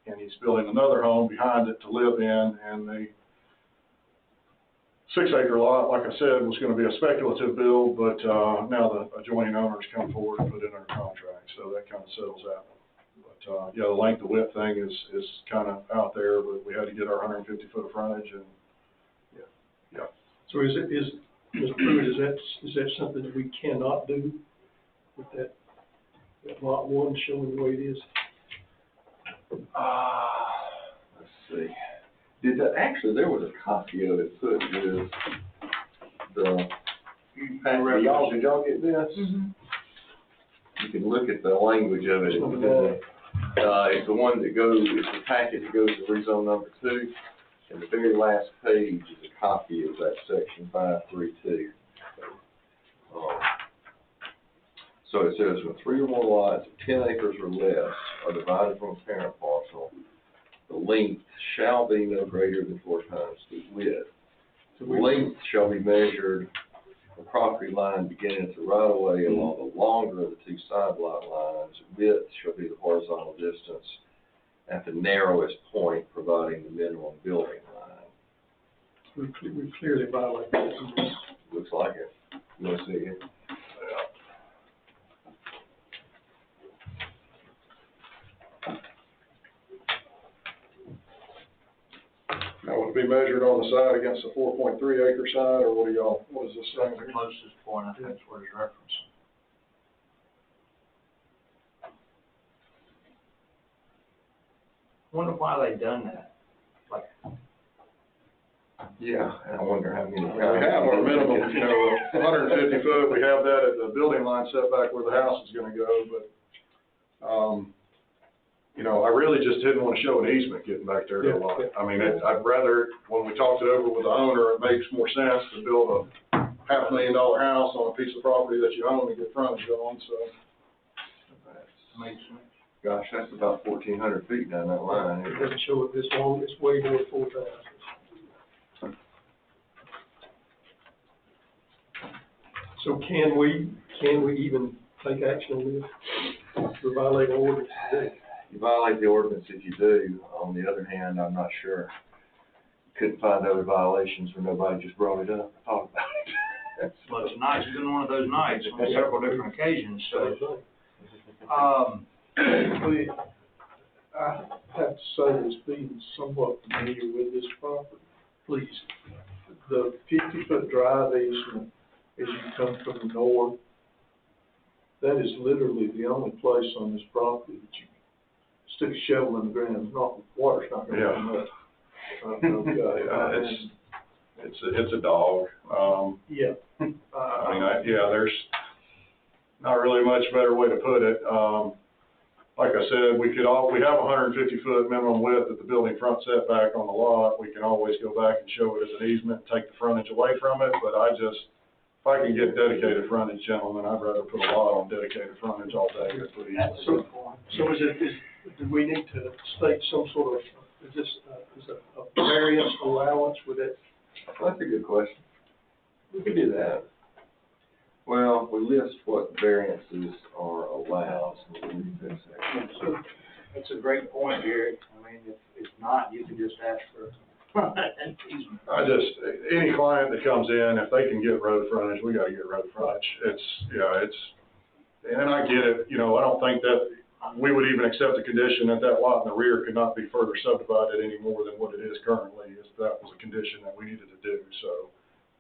[SPEAKER 12] and he's building another home behind it to live in, and the 6 acre lot, like I said, was gonna be a speculative build, but, now the adjoining owners come forward and put it under contract, so that kind of settles that one. But, yeah, the length of width thing is kind of out there, but we had to get our 150 foot of frontage, and, yeah.
[SPEAKER 3] So Mr. Pruitt, is that something that we cannot do with that lot 1 showing the way it is?
[SPEAKER 10] Let's see. Actually, there was a copy of it put with the, did y'all get this?
[SPEAKER 7] Mm-hmm.
[SPEAKER 10] You can look at the language of it. It's the one that goes, it's the packet that goes to rezone number 2, and the very last page is a copy of that section 532. So it says, when 3 or more lots of 10 acres or less are divided from a parent parcel, the length shall be no greater than 4 times the width. The length shall be measured from property line beginning at the right of way along the longer of the 2 side lot lines. Width shall be the horizontal distance at the narrowest point, providing the minimum building line.
[SPEAKER 3] We clearly violate that.
[SPEAKER 10] Looks like it. You want to see it?
[SPEAKER 12] Now, would it be measured on the side against the 4.3 acre side, or what is this
[SPEAKER 1] That's
[SPEAKER 12] thing?
[SPEAKER 1] the closest point, I think that's what he's referencing. Wonder why they done that. Like,
[SPEAKER 10] Yeah, and I wonder how many.
[SPEAKER 12] We have our minimum, you know, 150 foot, we have that at the building line setback where the house is gonna go, but, you know, I really just didn't want to show an easement getting back there to a lot. I mean, I'd rather, when we talked it over with the owner, it makes more sense to build a $500,000 house on a piece of property that you own and get frontage on, so.
[SPEAKER 1] makes sense.
[SPEAKER 10] Gosh, that's about 1,400 feet down that line.
[SPEAKER 3] It doesn't show it this long, it's way more than 4 times. So can we even take action on this, or violate the ordinance today?
[SPEAKER 10] You violate the ordinance if you do. On the other hand, I'm not sure. Couldn't find other violations where nobody just brought it up and thought about it.
[SPEAKER 1] Well, tonight's been one of those nights on several different occasions, so.
[SPEAKER 3] Basically, I have to say, as being somewhat familiar with this property, please, the 50-foot drive easement as you come from the north, that is literally the only place on this property that you stick a shovel in the ground, water's not gonna come up.
[SPEAKER 12] It's a dog.
[SPEAKER 3] Yeah.
[SPEAKER 12] I mean, there's not really much better way to put it. Like I said, we have 150 foot minimum width at the building front setback on the lot. We can always go back and show it as an easement, take the frontage away from it, but I If I can get dedicated frontage, gentlemen, I'd rather put a lot on dedicated frontage all day than put
[SPEAKER 1] That's a
[SPEAKER 12] easement.
[SPEAKER 1] good point.
[SPEAKER 3] So do we need to state some sort of, is a variance allowance with it?
[SPEAKER 10] That's a good question. We could do that. Well, we list what variances are allowed, so we'll leave this there.
[SPEAKER 1] So, that's a great point, Gary. I mean, if not, you can just ask for an easement.
[SPEAKER 12] Any client that comes in, if they can get road frontage, we gotta get road frontage. And I get it, I don't think that we would even accept the condition that that lot in the rear could not be further subdivided any more than what it is currently, if that was a condition that we needed to do, so.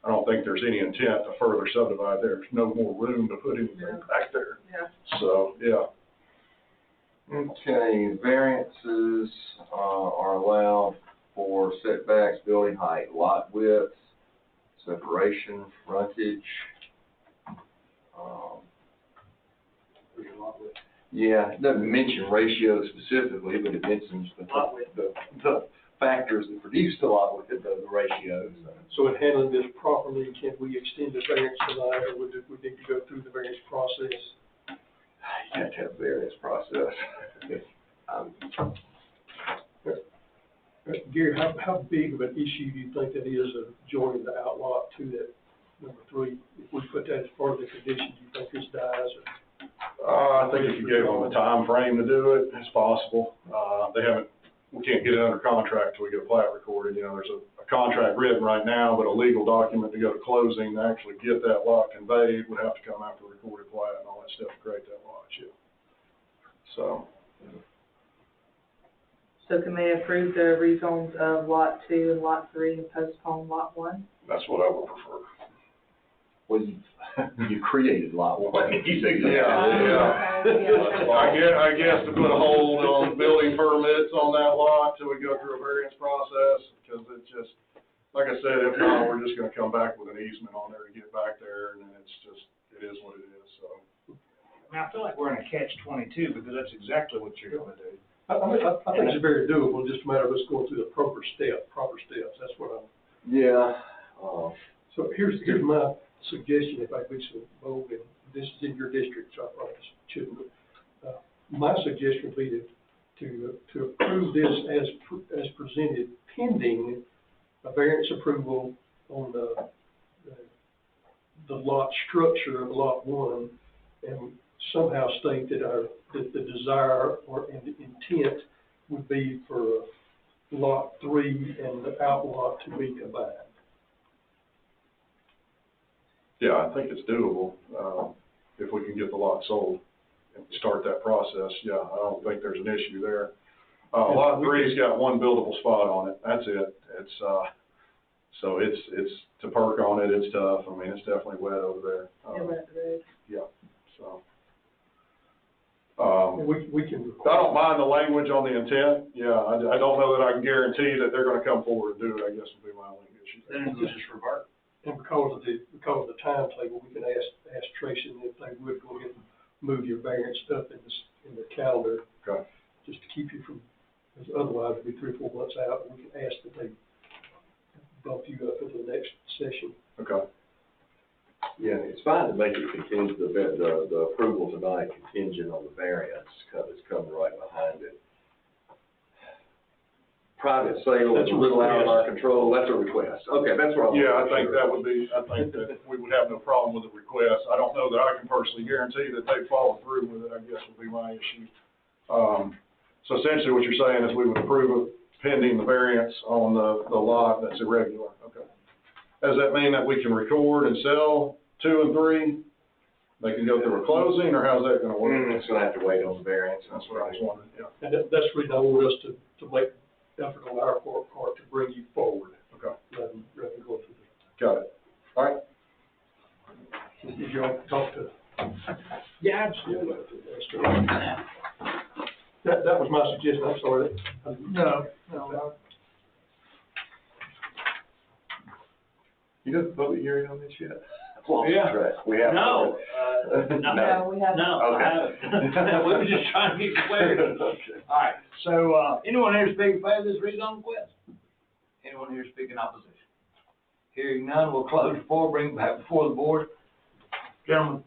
[SPEAKER 12] I don't think there's any intent to further subdivide there. There's no more room to put anything back there.
[SPEAKER 6] Yeah.
[SPEAKER 12] So, yeah.
[SPEAKER 10] Okay, variances, are allowed for setbacks, building height, lot width, separation, frontage. Yeah, it doesn't mention ratio specifically, but it mentions the factors that produce the lot width, the ratios.
[SPEAKER 3] So in handling this properly, can we extend the variance tonight, or would we need to go through the variance process?
[SPEAKER 10] You have to have a variance process.
[SPEAKER 3] Gary, how big of an issue do you think that is of joining the outlot to that number 3? If we put that as part of the condition, do you think this dies?
[SPEAKER 12] I think if you gave them a time frame to do it, it's possible. We can't get it under contract till we get a plat recorded. There's a contract written right now, but a legal document to go to closing to actually get that lot conveyed would have to come after recorded plat and all that stuff to create that lot, So.
[SPEAKER 6] So can they approve the rezones of lot 2 and lot 3 and postpone lot 1?
[SPEAKER 12] That's what I would prefer.
[SPEAKER 10] Well, you created lot one.
[SPEAKER 12] Yeah. I guess to put a hold on building permits on that lot till we go through a variance process, because it's just, like I said, if not, we're just gonna come back with an easement on there to get back there, and then it is what it is, so.
[SPEAKER 1] Now, I feel like we're in a catch-22, because that's exactly what you're gonna do.
[SPEAKER 3] I think it's very doable, just a matter of us going through the proper steps, that's what I'm.
[SPEAKER 10] Yeah.
[SPEAKER 3] So here's my suggestion, if I could be so bold, and this is in your district, so I probably shouldn't, but, my suggestion would be to approve this as presented, pending a variance approval on the lot structure of lot 1, and somehow state that the desire and the intent would be for lot 3 and the outlot to be combined.
[SPEAKER 12] Yeah, I think it's doable, if we can get the lot sold and start that process. Yeah, I don't think there's an issue there. Lot 3's got one buildable spot on it, that's it. So it's to perk on it, it's tough. I mean, it's definitely wet over there. Yeah, so.
[SPEAKER 3] We can.
[SPEAKER 12] I don't mind the language on the intent. Yeah, I don't know that I can guarantee that they're gonna come forward and do it, I guess would be my only issue.
[SPEAKER 1] Then we'll just revert.
[SPEAKER 3] And because of the timetable, we can ask Tracy if they would go ahead and move your variance stuff in the calendar.
[SPEAKER 12] Okay.
[SPEAKER 3] Just to keep you from, because otherwise it'd be 3 or 4 months out, and we can ask that they bump you up into the next session.
[SPEAKER 12] Okay.
[SPEAKER 10] Yeah, it's fine to make it contingent, the approval tonight contingent on the variance, because it's coming right behind it. Private sale is a little out of our control, that's a request. Okay, that's what I'm.
[SPEAKER 12] Yeah, I think that we would have no problem with the request. I don't know that I can personally guarantee that they follow through with it, I guess would be my issue. So essentially what you're saying is we would approve it pending the variance on the lot that's irregular, okay. Does that mean that we can record and sell 2 and 3? They can go through a closing, or how's that gonna work?
[SPEAKER 10] It's gonna have to wait on the variance.
[SPEAKER 12] That's what I was wondering, yeah.
[SPEAKER 3] And that's the reason I want us to make effort on our part to bring you forward.
[SPEAKER 12] Okay.
[SPEAKER 3] Rather than go through this.
[SPEAKER 12] Got it. All right.
[SPEAKER 3] Did you all talk to?
[SPEAKER 1] Yeah, absolutely.
[SPEAKER 3] That was my suggestion, I'm sorry.
[SPEAKER 1] No.
[SPEAKER 10] You got the public hearing on this yet?
[SPEAKER 1] Yeah.
[SPEAKER 10] We have.
[SPEAKER 1] No,
[SPEAKER 6] No, we haven't.
[SPEAKER 1] No, I haven't. We were just trying to get clarity.
[SPEAKER 10] Okay.
[SPEAKER 1] All right, so, anyone here speak in favor of this rezone request? Anyone here speak in opposition? Hearing none, we'll close the floor, bring it back before the board. Gentlemen,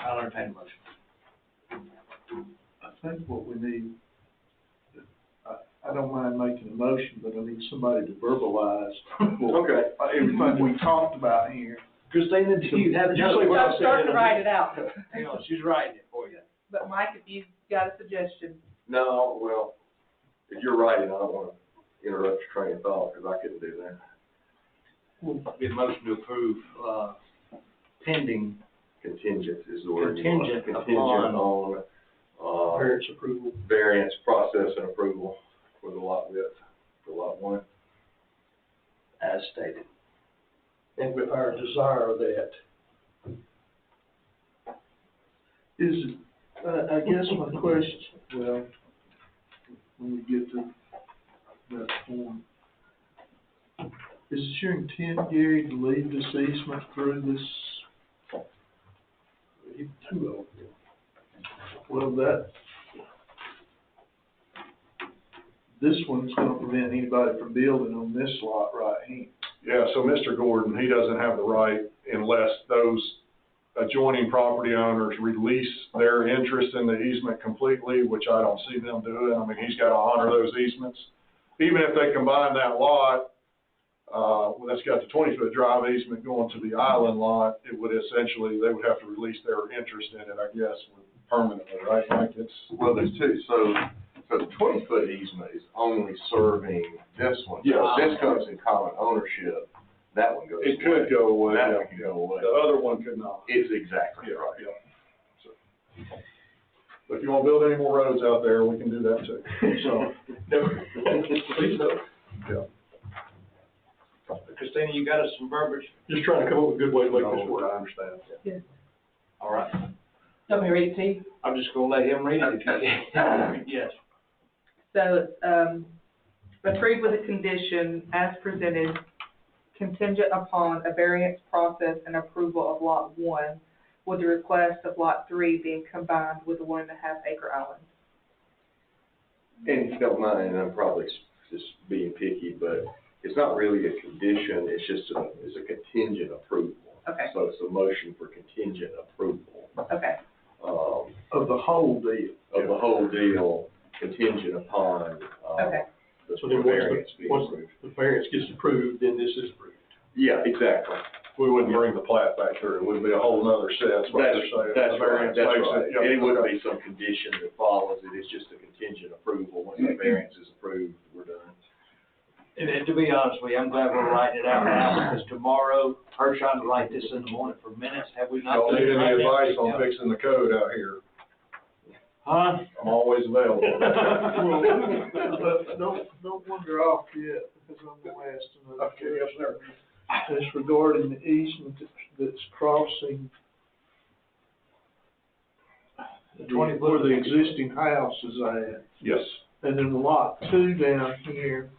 [SPEAKER 1] I'll entertain a motion.
[SPEAKER 3] I think what we need, I don't mind making a motion, but I need somebody to verbalize
[SPEAKER 10] Okay.
[SPEAKER 3] everything we talked about here.
[SPEAKER 1] Christina, do you have?
[SPEAKER 3] Usually what I
[SPEAKER 6] Start
[SPEAKER 3] said-
[SPEAKER 6] to write it out.
[SPEAKER 1] Hang on, she's writing it for you.
[SPEAKER 6] But Mike, if you've got a suggestion,
[SPEAKER 10] No, well, if you're writing, I don't wanna interrupt your train of thought, because I couldn't do that.
[SPEAKER 1] Be a motion to approve, pending
[SPEAKER 10] Contingent is the word. you want.
[SPEAKER 1] Contingent
[SPEAKER 10] Contingent
[SPEAKER 1] upon-
[SPEAKER 10] on,
[SPEAKER 3] Parents' approval.
[SPEAKER 10] variance process and approval for the lot width, for lot one.
[SPEAKER 1] as stated.
[SPEAKER 3] And with our desire of that. I guess my question, well, when we get to that point, is it your intent, Gary, to leave this easement through this? Two of them. Well, this one's gonna prevent anybody from building on this lot right here.
[SPEAKER 12] Yeah, so Mr. Gordon, he doesn't have the right unless those adjoining property owners release their interest in the easement completely, which I don't see them doing. I mean, he's gotta honor those easements. Even if they combine that lot, that's got the 20-foot drive easement going to the island lot, it would essentially, they would have to release their interest in it, I guess, permanently, right, Mike? It's,
[SPEAKER 10] Well, there's two, so the 20-foot easement is only serving this one. So
[SPEAKER 12] Yeah.
[SPEAKER 10] if this comes in common ownership, that one goes away.
[SPEAKER 12] it could go away.
[SPEAKER 10] That
[SPEAKER 12] yeah.
[SPEAKER 10] one can go away.
[SPEAKER 12] The other one could not.
[SPEAKER 10] It's exactly
[SPEAKER 12] Yeah,
[SPEAKER 10] right.
[SPEAKER 12] yeah. So, but if you wanna build any more roads out there, we can do that too, so.
[SPEAKER 3] Please do.
[SPEAKER 12] Yeah.
[SPEAKER 1] Christina, you got us some verbiage?
[SPEAKER 3] Just trying to come up with a good way to make this
[SPEAKER 12] No,
[SPEAKER 3] work.
[SPEAKER 12] I understand.
[SPEAKER 1] All right.
[SPEAKER 6] let me read it to you.
[SPEAKER 1] I'm just gonna let him read it if you can. Yes.
[SPEAKER 6] So, approved with a condition as presented, contingent upon a variance process and approval of lot 1, with the request of lot 3 being combined with the 1.5 acre island.
[SPEAKER 10] And if you don't mind, and I'm probably just being picky, but it's not really a condition, it's just it's a contingent approval.
[SPEAKER 6] Okay.
[SPEAKER 10] So it's a motion for contingent approval,
[SPEAKER 6] Okay,
[SPEAKER 3] Of the whole deal.
[SPEAKER 10] of the whole deal contingent upon,
[SPEAKER 6] Okay.
[SPEAKER 10] the
[SPEAKER 3] So then
[SPEAKER 10] variance being
[SPEAKER 3] once
[SPEAKER 10] approved.
[SPEAKER 3] the variance gets approved, then this is approved.
[SPEAKER 10] Yeah, exactly.
[SPEAKER 12] We wouldn't bring the plat back through, it would be a whole nother set, that's what they're saying.
[SPEAKER 10] That's
[SPEAKER 12] The
[SPEAKER 10] right,
[SPEAKER 12] variance
[SPEAKER 10] that's
[SPEAKER 12] makes
[SPEAKER 10] right.
[SPEAKER 12] it- yep,
[SPEAKER 10] And it wouldn't
[SPEAKER 12] okay.
[SPEAKER 10] be some condition that follows it, it's just a contingent approval. Once the variance is approved, we're done.
[SPEAKER 1] And to be honest with you, I'm glad we're writing it out now, because tomorrow, her trying to write this in the morning for minutes, have we not?
[SPEAKER 12] Y'all
[SPEAKER 1] done
[SPEAKER 12] need
[SPEAKER 1] it
[SPEAKER 12] any
[SPEAKER 1] right now?
[SPEAKER 12] advice on fixing the code out here?
[SPEAKER 1] Huh?
[SPEAKER 12] I'm always available.
[SPEAKER 3] But don't wander off yet, because I'm gonna ask another
[SPEAKER 12] Okay, yes, sir.
[SPEAKER 3] question. It's regarding the easement that's crossing where the existing house is at.
[SPEAKER 12] Yes.
[SPEAKER 3] And then lot 2 down here.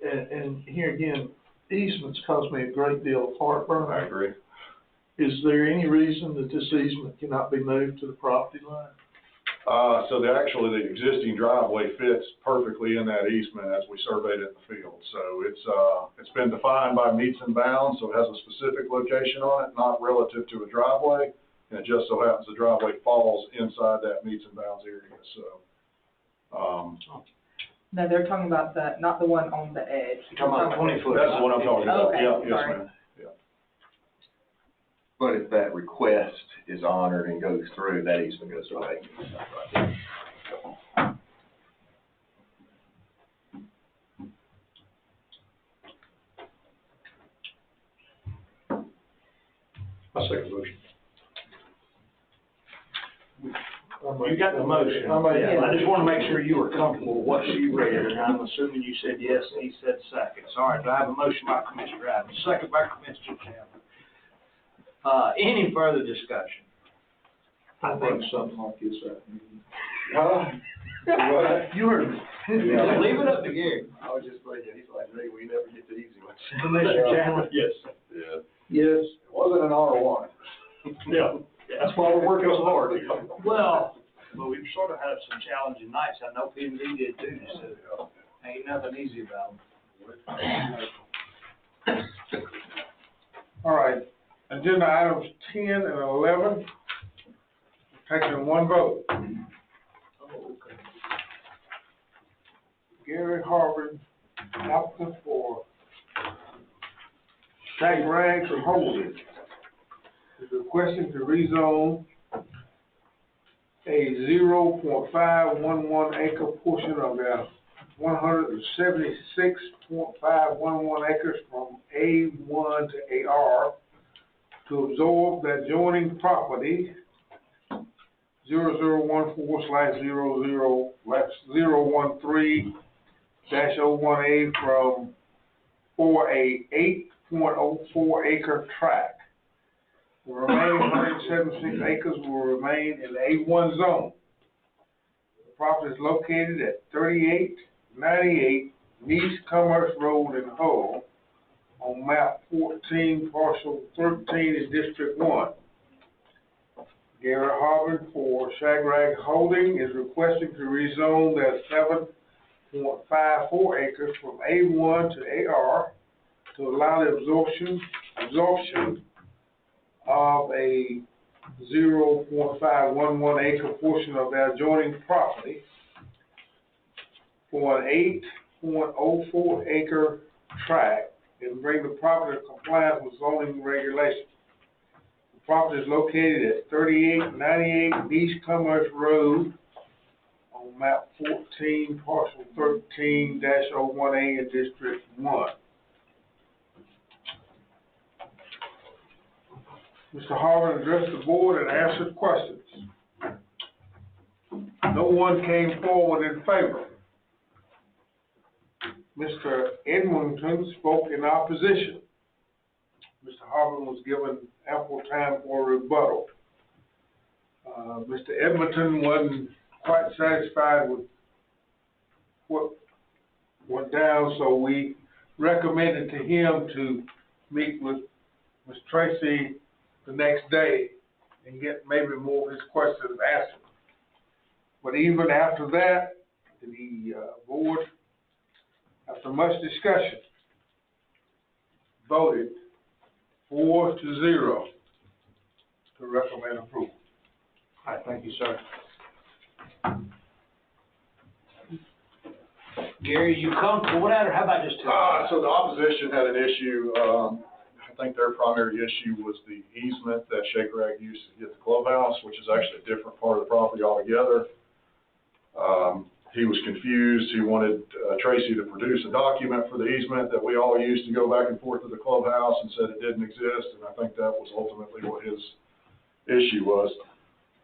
[SPEAKER 3] And here again, easements cause me a great deal of
[SPEAKER 12] I
[SPEAKER 3] heartburn.
[SPEAKER 12] agree.
[SPEAKER 3] Is there any reason that this easement cannot be moved to the property line?
[SPEAKER 12] So the existing driveway fits perfectly in that easement as we surveyed it in the field. So it's been defined by meets and bounds, so it has a specific location on it, not relative to a driveway. And it just so happens the driveway falls inside that meets and bounds area, so.
[SPEAKER 6] No, they're talking about not the one on the edge.
[SPEAKER 1] You're talking about 20 foot.
[SPEAKER 12] That's the one I'm talking about,
[SPEAKER 6] Okay,
[SPEAKER 12] yeah, yes,
[SPEAKER 6] sorry.
[SPEAKER 12] ma'am.
[SPEAKER 10] But if that request is honored and goes through, that easement goes away.
[SPEAKER 12] My second motion.
[SPEAKER 1] You got the motion.
[SPEAKER 3] Yeah.
[SPEAKER 1] I just wanna make sure you were comfortable with what she read, and I'm assuming you said yes, and he said second. All right, do I have a motion by Commissioner Adams, second by Commissioner Chandler? Any further discussion?
[SPEAKER 3] I think something like this happened.
[SPEAKER 1] You heard me.
[SPEAKER 10] Yeah.
[SPEAKER 1] Leave it up to Gary.
[SPEAKER 10] I was just thinking, he's like, me, we never get the easy ones.
[SPEAKER 1] Commissioner Chandler?
[SPEAKER 12] Yes.
[SPEAKER 10] Yeah.
[SPEAKER 3] Yes.
[SPEAKER 12] It wasn't an R1.
[SPEAKER 3] Yeah.
[SPEAKER 12] That's why we're working so hard.
[SPEAKER 1] Well, we've sort of had some challenging nights. I know P&D did too, so ain't nothing easy about them.
[SPEAKER 2] All right, agenda items 10 and 11, taking one vote. Gary Harvin, applicant for Shack Rags Holdings, is requesting to rezone a 0.511 acre portion of their 176.511 acres from A1 to AR to absorb the adjoining property 0014/00/013-01A for a 8.04 acre tract. The remaining 176 acres will remain in the A1 zone. The property is located at 3898 East Commerce Road in Hull on map 14, parcel 13 in District 1. Gary Harvin for Shagrag Holding is requesting to rezone their 7.54 acres from A1 to AR to allow the absorption of a 0.511 acre portion of their adjoining property for an 8.04 acre tract and bring the property to compliance with zoning regulations. The property is located at 3898 East Commerce Road on map 14, parcel 13-01A in District 1. Mr. Harvin addressed the board and answered questions. No one came forward in favor. Mr. Edmonton spoke in opposition. Mr. Harvin was given ample time for rebuttal. Mr. Edmonton wasn't quite satisfied with what went down, so we recommended to him to meet with Ms. Tracy the next day and get maybe more of his questions answered. But even after that, the board, after much discussion, voted 4-0 to recommend approval.
[SPEAKER 1] All right, thank you, sir. Gary, you comfortable with that, or how about just
[SPEAKER 12] So the opposition had an issue, I think their primary issue was the easement that Shake Rag used to get the clubhouse, which is actually a different part of the property altogether. He was confused. He wanted Tracy to produce a document for the easement that we all used to go back and forth to the clubhouse, and said it didn't exist, and I think that was ultimately what his issue was.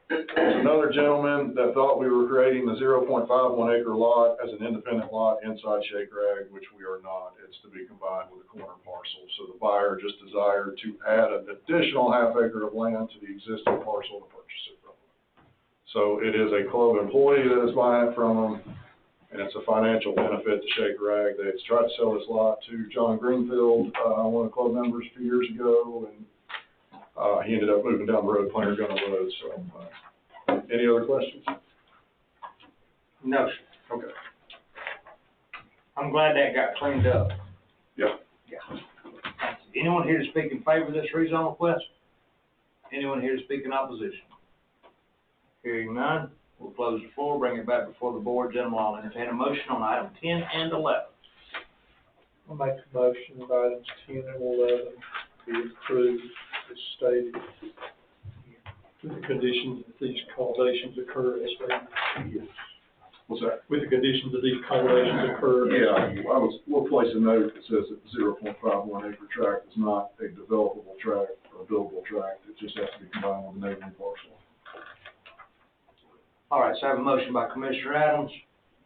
[SPEAKER 12] There's another gentleman that thought we were creating the 0.51 acre lot as an independent lot inside Shake Rag, which we are not. It's to be combined with a corner parcel. So the buyer just desired to add an additional half acre of land to the existing parcel to purchase it from. So it is a club employee that is buying it from them, and it's a financial benefit to Shake Rag. They tried to sell this lot to John Greenfield, one of the club members, a few years ago, and he ended up moving down the road, Planter Gunner Road. So, any other questions?
[SPEAKER 1] No, sir.
[SPEAKER 12] Okay.
[SPEAKER 1] I'm glad that got cleaned up.
[SPEAKER 12] Yeah.
[SPEAKER 1] Yeah. Thank you. Anyone here to speak in favor of this rezone request? Anyone here to speak in opposition? Hearing none, we'll close the floor, bring it back before the board. Gentlemen, I'll entertain a motion on item 10 and 11.
[SPEAKER 3] I'll make a motion of items 10 and 11 be approved as stated, with the conditions that these accommodations occur as stated.
[SPEAKER 12] What's that?
[SPEAKER 3] With the conditions that these accommodations occur.
[SPEAKER 12] Yeah, we'll place a note that says that the 0.51 acre tract is not a developable tract or a buildable tract. It just has to be combined with a neighboring parcel.
[SPEAKER 1] All right, so I have a motion by Commissioner Adams,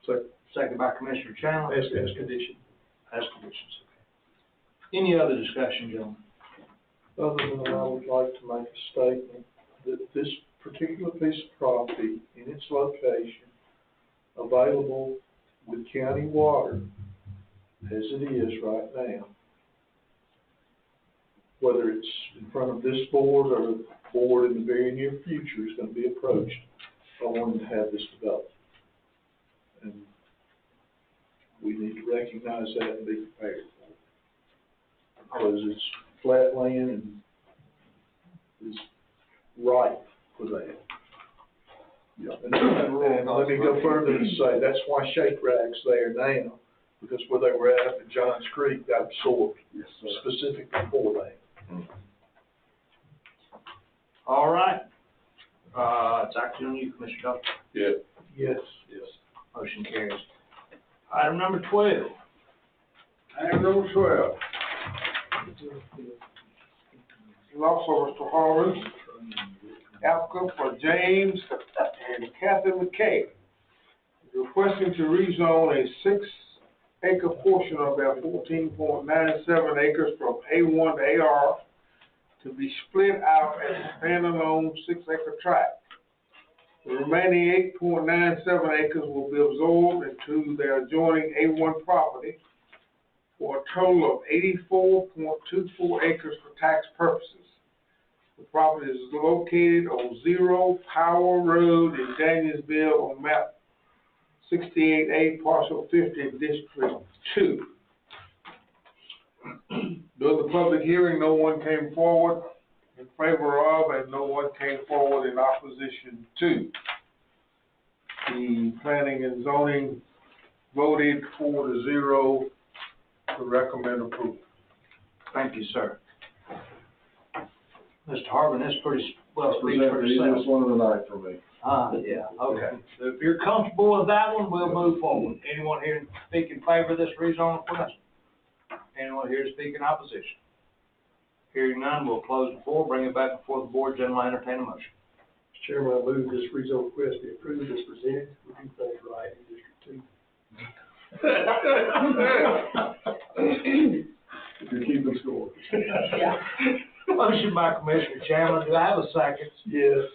[SPEAKER 3] So,
[SPEAKER 1] second by Commissioner Chandler.
[SPEAKER 3] as condition.
[SPEAKER 1] As conditions, okay. Any other discussion, gentlemen?
[SPEAKER 3] Other than I would like to make a statement that this particular piece of property in its location, available with county water, as it is right now, whether it's in front of this board or the board in the very near future is going to be approached, I wanted to have this developed. And we need to recognize that and be prepared for it. because it's flat land and it's right for that. Yeah, and let me go further and say, that's why Shake Rag's there now, because where they were at up in Johns Creek got absorbed specifically for that.
[SPEAKER 1] All right. It's actually on you, Commissioner Dodd.
[SPEAKER 9] Yeah.
[SPEAKER 3] Yes.
[SPEAKER 1] Motion carries. Item number 12.
[SPEAKER 2] Item number 12. And also Mr. Harmon, applicant for James and Kathy McKay, requesting to rezone a 6-acre portion of their 14.97 acres from A1 to AR to be split out as a standalone 6-acre tract. The remaining 8.97 acres will be absorbed into their adjoining A1 property for a total of 84.24 acres for tax purposes. The property is located on 0 Power Road in Danielsville on map 68A, parcel 50, District 2. During the public hearing, no one came forward in favor of, and no one came forward in opposition to. The planning and zoning voted 4-0 to recommend approval.
[SPEAKER 1] Thank you, sir. Mr. Harvin, this pretty well speaks for
[SPEAKER 12] Presented the
[SPEAKER 1] itself.
[SPEAKER 12] easiest one of the night for me.
[SPEAKER 1] Yeah, okay. So if you're comfortable with that one, we'll move forward. Anyone here to speak in favor of this rezone request? Anyone here to speak in opposition? Hearing none, we'll close the floor, bring it back before the board, gentlemen, entertain a motion.
[SPEAKER 3] Mr. Chairman, I move this rezone request be approved as presented. We do things right in District 2. If you're keeping score.
[SPEAKER 7] Yeah.
[SPEAKER 1] Motion by Commissioner Chandler, do I have a second?
[SPEAKER 3] Yes.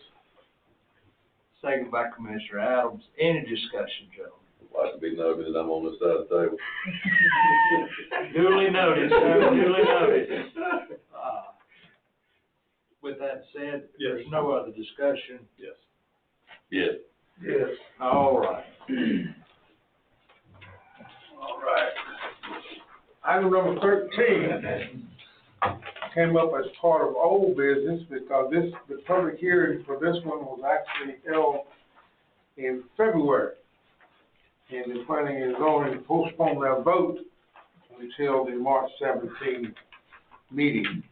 [SPEAKER 1] Second by Commissioner Adams. Any discussion, gentlemen?
[SPEAKER 9] Like to be noted that I'm on this side of the table.
[SPEAKER 1] Duly noted, sir, duly noted. With that said, if there's no other discussion.
[SPEAKER 9] Yes. Yes.
[SPEAKER 3] Yes.
[SPEAKER 1] All right.
[SPEAKER 2] All right. Item number 13 came up as part of old business because the public hearing for this one was actually held in February. And the planning and zoning postponed their vote until the March 17th meeting.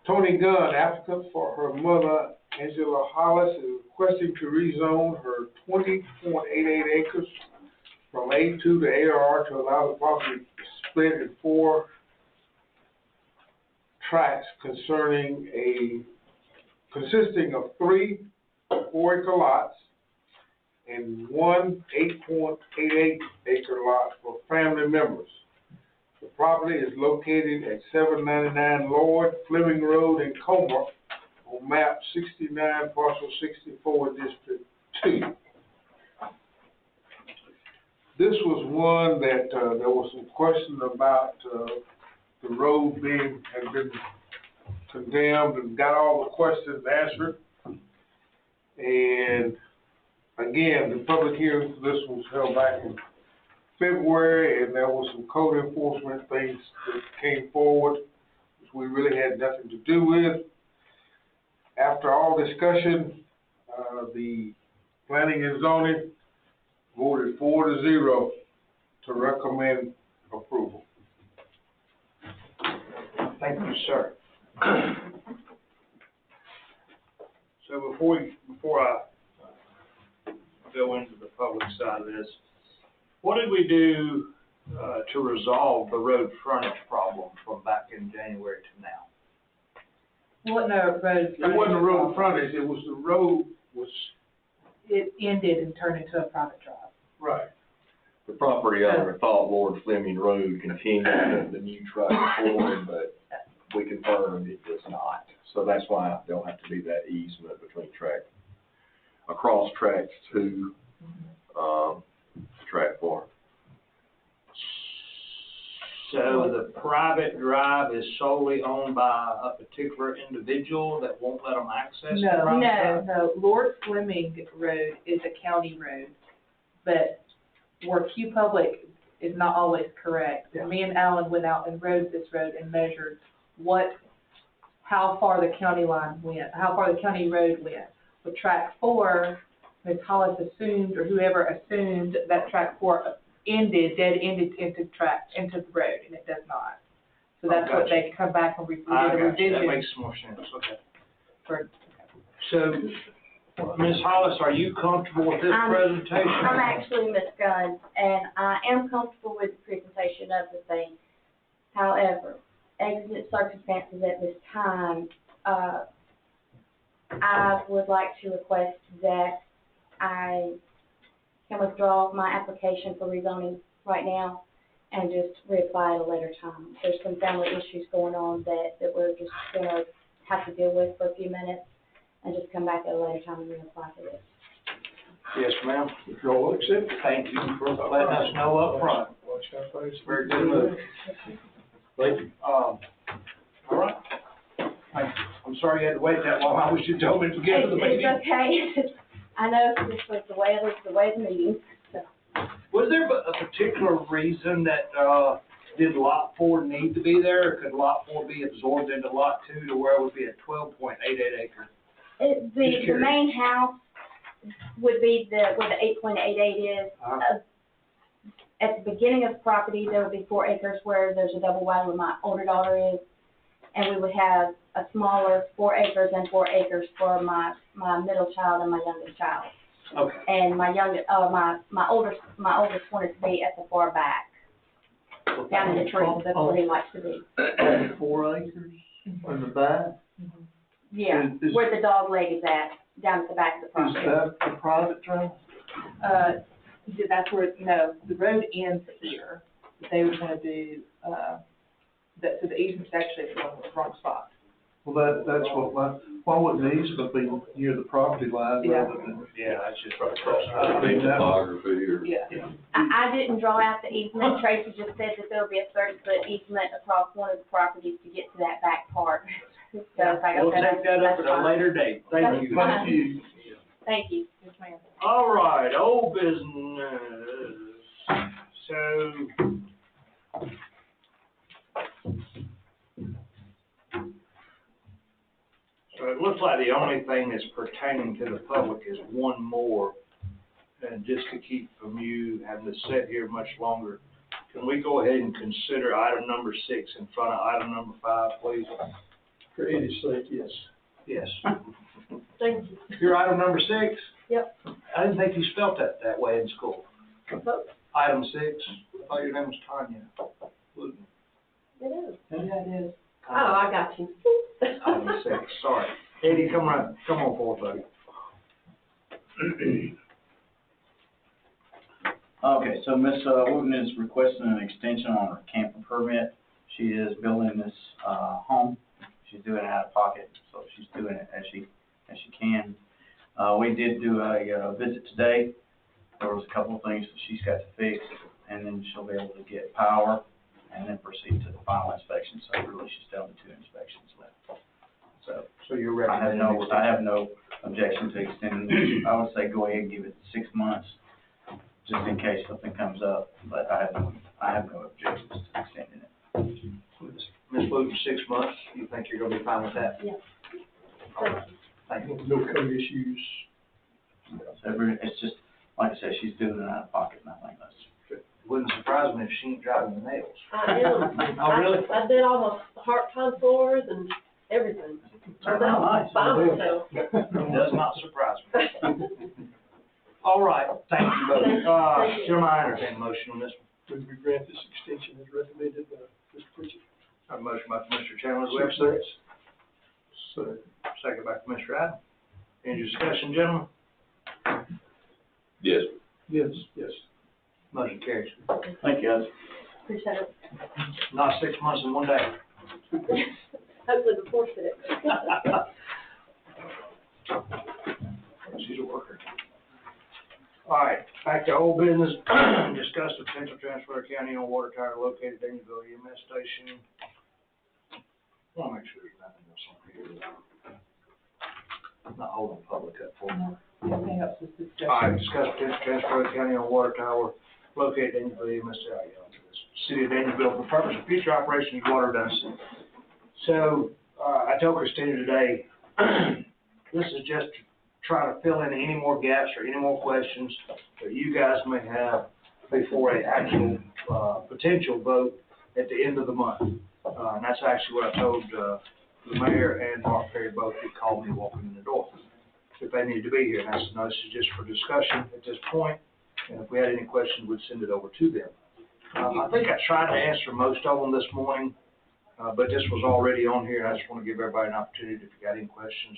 [SPEAKER 2] Tony Gunn, applicant for her mother, Angela Hollis, is requesting to rezone her 20.88 acres from A2 to AR to allow the property split in 4 tracts consisting of 3 4-acre lots and 1 8.88 acre lot for family members. The property is located at 799 Lord Fleming Road in Comer on map 69, parcel 64, District 2. This was one that there was some question about the road had been condemned and got all the questions answered. And again, the public hearing for this was held back in February, and there was some code enforcement things that came forward, which we really had nothing to do with. After all discussion, the planning and zoning voted 4-0 to recommend approval.
[SPEAKER 1] Thank you, sir. So before I go into the public side of this, what did we do to resolve the road frontage problem from back in January to now?
[SPEAKER 6] Well, no, road.
[SPEAKER 2] It wasn't the road frontage, it was the road was.
[SPEAKER 6] It ended and turned into a private drive.
[SPEAKER 2] Right.
[SPEAKER 10] The property owner thought Lord Fleming Road continued the new track forward, but we confirmed it does not. So that's why there'll have to be that easement between across tracks 2, track 4.
[SPEAKER 1] So the private drive is solely owned by a particular individual that won't let them access the private drive?
[SPEAKER 6] No, Lord Fleming Road is a county road, but where Q Public is not always correct.
[SPEAKER 1] Yeah.
[SPEAKER 6] Me and Alan went out and rode this road and measured how far the county line went, how far the county road went. With track 4, Ms. Hollis assumed, or whoever assumed, that track 4 dead ended into the road, and it does not. So that's what they come back and we did a revision.
[SPEAKER 1] That makes more sense, okay.
[SPEAKER 6] For,
[SPEAKER 1] So, Ms. Hollis, are you comfortable with this presentation?
[SPEAKER 13] I'm actually Ms. Gunn, and I am comfortable with the presentation of the thing. However, exigent circumstances at this time, I would like to request that I can withdraw my application for rezoning right now and just reapply at a later time. There's some family issues going on that we're just gonna have to deal with for a few minutes and just come back at a later time and reapply for this.
[SPEAKER 1] Yes, ma'am.
[SPEAKER 2] Withdrawal accepted.
[SPEAKER 1] Thank you for letting us know up front.
[SPEAKER 2] Watch our face.
[SPEAKER 1] Very good move.
[SPEAKER 2] Thank you.
[SPEAKER 1] All right. Thank you. I'm sorry you had to wait that long. I wish you told me to get to the meeting.
[SPEAKER 13] It's okay. I know this was the way of the meeting. So.
[SPEAKER 1] Was there a particular reason that, did lot 4 need to be there? Or could lot 4 be absorbed into lot 2 to where it would be a 12.88 acre?
[SPEAKER 13] The main house would be where the 8.88 is. At the beginning of the property, there would be 4 acres where there's a double wide where my older daughter is. And we would have a smaller 4 acres and 4 acres for my middle child and my youngest child.
[SPEAKER 1] Okay.
[SPEAKER 13] And my oldest wanted to be at the far back, down in the trees. That's where he likes to be.
[SPEAKER 3] 4 acres in the back?
[SPEAKER 13] Yeah, where the dog leg is at, down at the back of the property.
[SPEAKER 3] Is that the private drive?
[SPEAKER 6] that's where, no, the road ends here. They would want to do, so the easement's actually the wrong spot.
[SPEAKER 3] Well, that's what why wouldn't the easement be near the property line rather than?
[SPEAKER 1] Yeah, that's just right across.
[SPEAKER 3] I mean, that was,
[SPEAKER 9] Topography or.
[SPEAKER 6] Yeah.
[SPEAKER 13] I didn't draw out the easement. Tracy just said that there'll be a 30-foot easement across one of the properties to get to that back part. So it's like,
[SPEAKER 1] We'll
[SPEAKER 13] okay,
[SPEAKER 1] take that up at a later date. Thank you.
[SPEAKER 13] Thank
[SPEAKER 3] you.
[SPEAKER 13] Thank you.
[SPEAKER 6] Yes, ma'am.
[SPEAKER 1] All right, old business. So, it looks like the only thing that's pertaining to the public is one more. And just to keep from you having to sit here much longer, can we go ahead and consider item number 6 in front of item number 5, please?
[SPEAKER 3] For Eddie's sake, yes.
[SPEAKER 1] Yes.
[SPEAKER 13] Thank you.
[SPEAKER 1] Your item number 6?
[SPEAKER 13] Yep.
[SPEAKER 1] I didn't think you spelt that way in school.
[SPEAKER 13] Oh.
[SPEAKER 1] Item 6, I thought your name was Tanya.
[SPEAKER 13] It is.
[SPEAKER 6] Yeah, it is.
[SPEAKER 13] Oh, I got you.
[SPEAKER 1] Item 6, sorry. Eddie, come on forward, buddy.
[SPEAKER 4] Okay, so Ms. Wooten is requesting an extension on her camper permit. She is building this, home. She's doing it out of pocket, so she's doing it as she can. We did do a visit today. There was a couple of things that she's got to fix, and then she'll be able to get power and then proceed to the final inspection. So really, she's down to 2 inspections left.
[SPEAKER 1] So you're
[SPEAKER 4] I
[SPEAKER 1] recommending?
[SPEAKER 4] have no objection to extending this. I would say go ahead and give it 6 months, just in case something comes up, but I have no objections to extending it.
[SPEAKER 1] Ms. Wooten, 6 months, you think you're gonna be fine with that?
[SPEAKER 13] Yeah.
[SPEAKER 1] Thank you.
[SPEAKER 3] No code issues.
[SPEAKER 4] It's just, like I said, she's doing it out of pocket, and I think that's.
[SPEAKER 1] Wouldn't surprise me if she ain't driving the nails.
[SPEAKER 14] I am.
[SPEAKER 1] Oh, really?
[SPEAKER 14] I did all my heart contours and everything.
[SPEAKER 4] Turned out nice.
[SPEAKER 14] By myself.
[SPEAKER 1] Does not surprise me. All right, thank you both. Chairman, I entertain a motion on this one.
[SPEAKER 3] Would we grant this extension as recommended by Mr. Pritchett?
[SPEAKER 1] A motion by Commissioner Chandler, do we have a second?
[SPEAKER 3] So,
[SPEAKER 1] Second by Commissioner Adams. Any discussion, gentlemen?
[SPEAKER 9] Yes.
[SPEAKER 3] yes, yes.
[SPEAKER 1] Motion carries.
[SPEAKER 4] Thank you, guys.
[SPEAKER 13] Appreciate it.
[SPEAKER 1] Not 6 months in one day.
[SPEAKER 14] Hopefully before today.
[SPEAKER 1] She's a worker. All right, back to old business. Discuss the potential transfer of county on water tower located at Dangerville EMS station. Want to make sure there's nothing else on here. I'm not holding the public up for me.
[SPEAKER 6] Anything else is discussed?
[SPEAKER 1] All right, discuss potential transfer of county on water tower located in Danielsville, City of Danielsville, for the purpose of future operation of water redundancy. So, I told Christina today, this is just to try to fill in any more gaps or any more questions that you guys may have before an actual, potential vote at the end of the month. And that's actually what I told, the mayor and Mark Perry both did call me walking in the door, if they needed to be here. And I said, no, this is just for discussion at this point, and if we had any questions, we'd send it over to them. I think I tried to answer most of them this morning, but this was already on here, and I just want to give everybody an opportunity if you got any questions.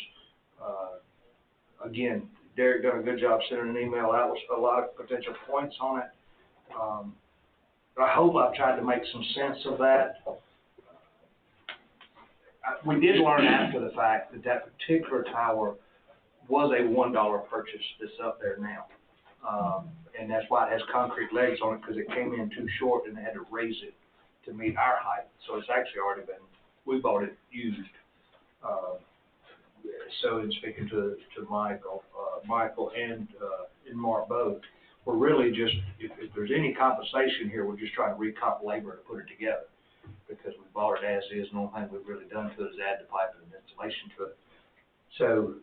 [SPEAKER 1] Again, Derek done a good job sending an email out with a lot of potential points on it. I hope I've tried to make some sense of that. We did learn after the fact that that particular tower was a $1 purchase that's up there now. And that's why it has concrete legs on it, because it came in too short and they had to raise it to meet our height. So it's actually already been, we bought it used. So in speaking to Michael and Mark both, we're really just, if there's any compensation here, we're just trying to recomp labor to put it together, because we bought it as is, and the only thing we've really done to it is add the pipe and installation to it. So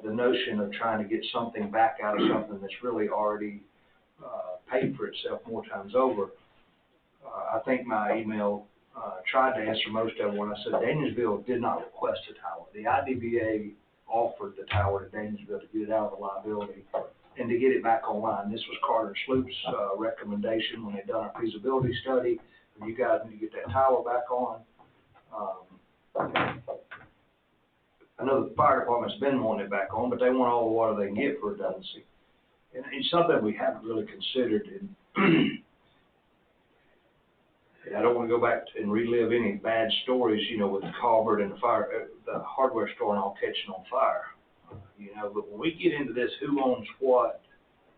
[SPEAKER 1] the notion of trying to get something back out of something that's really already paid for itself more times over, I think my email tried to answer most of it when I said Danielsville did not request a tower. The IDBA offered the tower to Danielsville to get it out of the liability and to get it back online. This was Carter Sloop's recommendation when they done our feasibility study. You guys need to get that tower back on. I know the fire department's been wanting it back on, but they want all the water they can get for redundancy. And it's something we haven't really considered. And I don't want to go back and relive any bad stories, you know, with the culvert and the fire, the hardware store and all catching on fire. You know, but when we get into this, who owns what,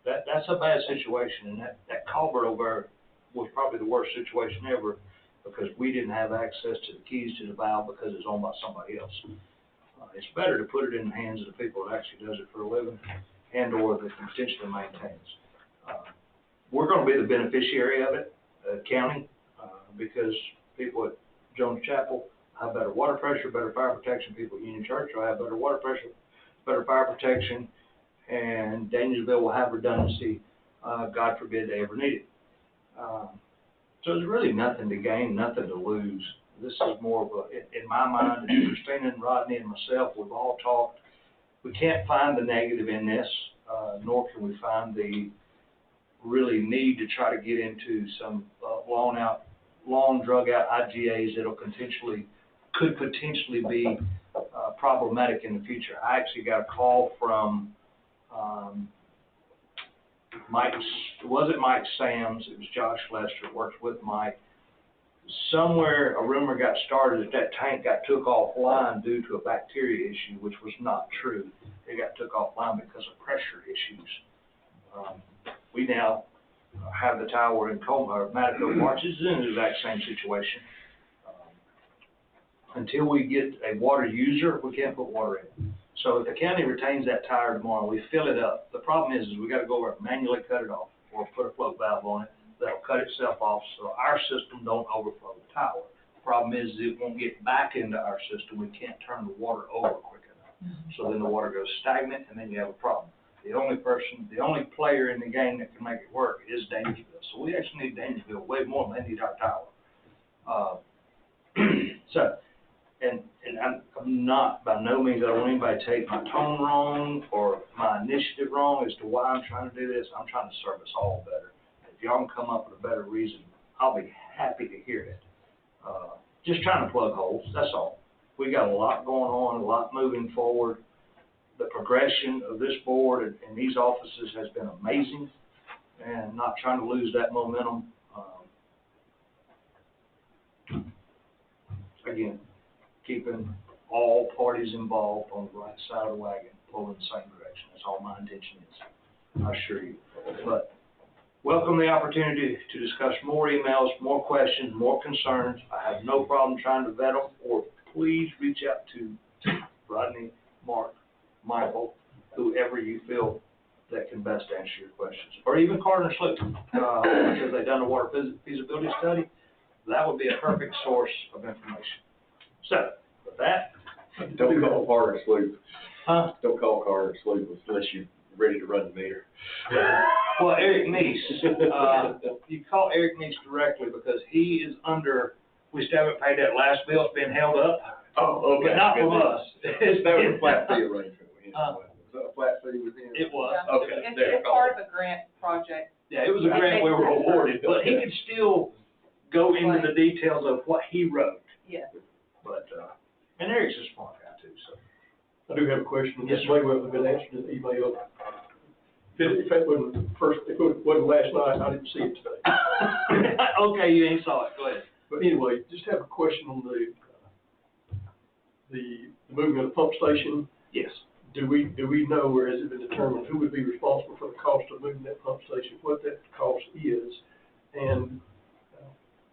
[SPEAKER 1] that's a bad situation. And that culvert over was probably the worst situation ever, because we didn't have access to the keys to the valve because it's owned by somebody else. It's better to put it in the hands of the people that actually does it for a living and or that can potentially maintains. We're going to be the beneficiary of it, county, because people at Jones Chapel have better water pressure, better fire protection. People at Union Church will have better water pressure, better fire protection, and Danielsville will have redundancy. God forbid they ever need it. So there's really nothing to gain, nothing to lose. This is more of a, in my mind, Christina and Rodney and myself, we've all talked. We can't find the negative in this, nor can we find the really need to try to get into some long drug out IGAs that'll could potentially be problematic in the future. I actually got a call from Mike, was it Mike Sams? It was Josh Lester, works with Mike. Somewhere a rumor got started that tank got took offline due to a bacteria issue, which was not true. It got took offline because of pressure issues. We now have the tower in Madison, March is in the exact same situation. Until we get a water user, we can't put water in. So if the county retains that tower tomorrow, we fill it up. The problem is we got to go over and manually cut it off or put a float valve on it that'll cut itself off so our system don't overflow the tower. The problem is it won't get back into our system. We can't turn the water over quick enough. So then the water goes stagnant, and then you have a problem. The only player in the game that can make it work is Danielsville. So we actually need Danielsville way more than they need our tower. And I'm not, by no means, I don't want anybody to take my tone wrong or my initiative wrong as to why I'm trying to do this. I'm trying to serve us all better. If y'all can come up with a better reason, I'll be happy to hear it. Just trying to plug holes, that's all. We got a lot going on, a lot moving forward. The progression of this board and these offices has been amazing, and not trying to lose that momentum. Again, keeping all parties involved on the right side of the wagon, pulling the same direction. That's all my intention is, I assure you. But welcome the opportunity to discuss more emails, more questions, more concerns. I have no problem trying to vet them, or please reach out to Rodney, Mark, Michael, whoever you feel that can can best answer your questions. Or even Carter and Sloop, because they've done a water feasibility study. That would be a perfect source of information. So, with that.
[SPEAKER 10] Don't call Carter and Sloop.
[SPEAKER 1] Huh?
[SPEAKER 10] Don't call Carter and Sloop unless you're ready to run the meter.
[SPEAKER 1] Well, Eric Neese, you call Eric Neese directly because he is under, we still haven't paid that last bill, it's been held up.
[SPEAKER 10] Oh, okay.
[SPEAKER 1] But not from us.
[SPEAKER 10] That was a flat fee arrangement with him. Was that a flat fee with him?
[SPEAKER 1] It was.
[SPEAKER 6] Yeah.
[SPEAKER 10] Okay.
[SPEAKER 6] It's part of a grant project.
[SPEAKER 1] Yeah, it was a grant we were awarded, but he could still go into the details of what he wrote.
[SPEAKER 6] Yeah.
[SPEAKER 1] But, and Eric's a smart guy too, so.
[SPEAKER 3] I do have a question.
[SPEAKER 1] Yes,
[SPEAKER 3] This
[SPEAKER 1] sir.
[SPEAKER 3] may well have been answered in the email. If it wasn't last night, I didn't see it today.
[SPEAKER 1] Okay, you ain't saw it, go ahead.
[SPEAKER 3] But anyway, just have a question on the moving of the pump station.
[SPEAKER 1] Yes.
[SPEAKER 3] Do we know, or has it been determined, who would be responsible for the cost of moving that pump station, what that cost is, and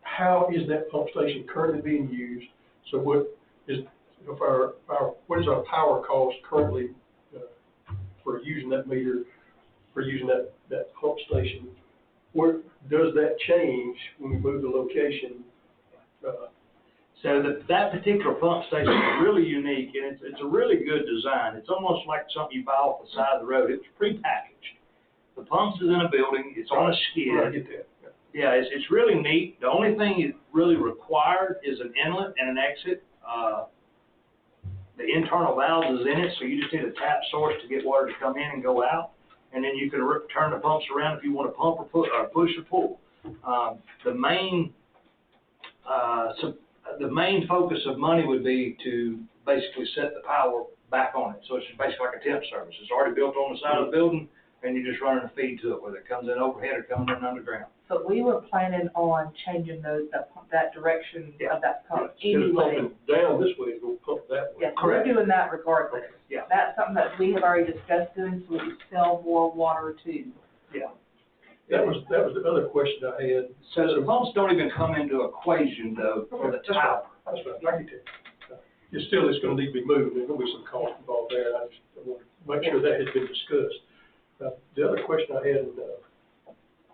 [SPEAKER 3] how is that pump station currently being used? So what is our power cost currently for using that meter, for using that pump station? Where does that change when we move the location?
[SPEAKER 1] So that particular pump station is really unique, and it's a really good design. It's almost like something you buy off the side of the road. It's prepackaged. The pump's is in a building, it's on a skid.
[SPEAKER 3] I get that.
[SPEAKER 1] Yeah, it's really neat. The only thing is really required is an inlet and an exit. The internal valves is in it, so you just need a tap source to get water to come in and go out. And then you can turn the pumps around if you want to pump or push or pull. The main focus of money would be to basically set the power back on it. So it's basically like a temp service. It's already built on the side of the building, and you're just running a feed to it, whether it comes in overhead or coming in underground.
[SPEAKER 6] But we were planning on changing that direction of that pump
[SPEAKER 3] Instead of
[SPEAKER 6] anyway.
[SPEAKER 3] pumping down this way, it's going to pump that way.
[SPEAKER 6] Yes, we're
[SPEAKER 1] Correct.
[SPEAKER 6] doing that regardless.
[SPEAKER 1] Yeah.
[SPEAKER 6] That's something that we have already discussed doing, so we can sell more water too.
[SPEAKER 1] Yeah.
[SPEAKER 3] That was the other question I had.
[SPEAKER 1] So the pumps don't even come into equation though for the tower.
[SPEAKER 3] That's right, I get that. It's still, it's gonna need to be moved, there's gonna be some cost involved there, I just want to make sure that has been discussed. The other question I had,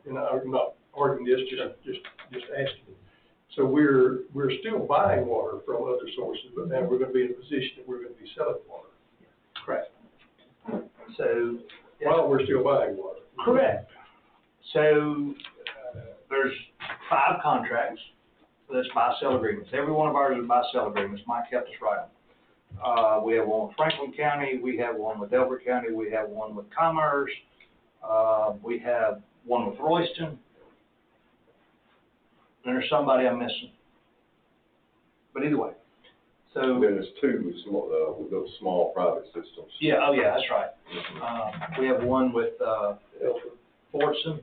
[SPEAKER 3] and I'm not arguing this, just asking. So we're still buying water from other sources, but now we're gonna be in a position that we're gonna be selling water.
[SPEAKER 1] Correct. So.
[SPEAKER 3] While we're still buying water.
[SPEAKER 1] Correct. So, there's 5 contracts, that's buy-sell agreements. Every one of ours is buy-sell agreements. Mike kept us right on. We have one with Franklin County, we have one with Elbert County, we have one with Commerce, we have one with Royston. And there's somebody I'm missing. But either way, so.
[SPEAKER 10] And then there's 2 with those small private systems.
[SPEAKER 1] Yeah, oh yeah, that's right. We have one with, Fortson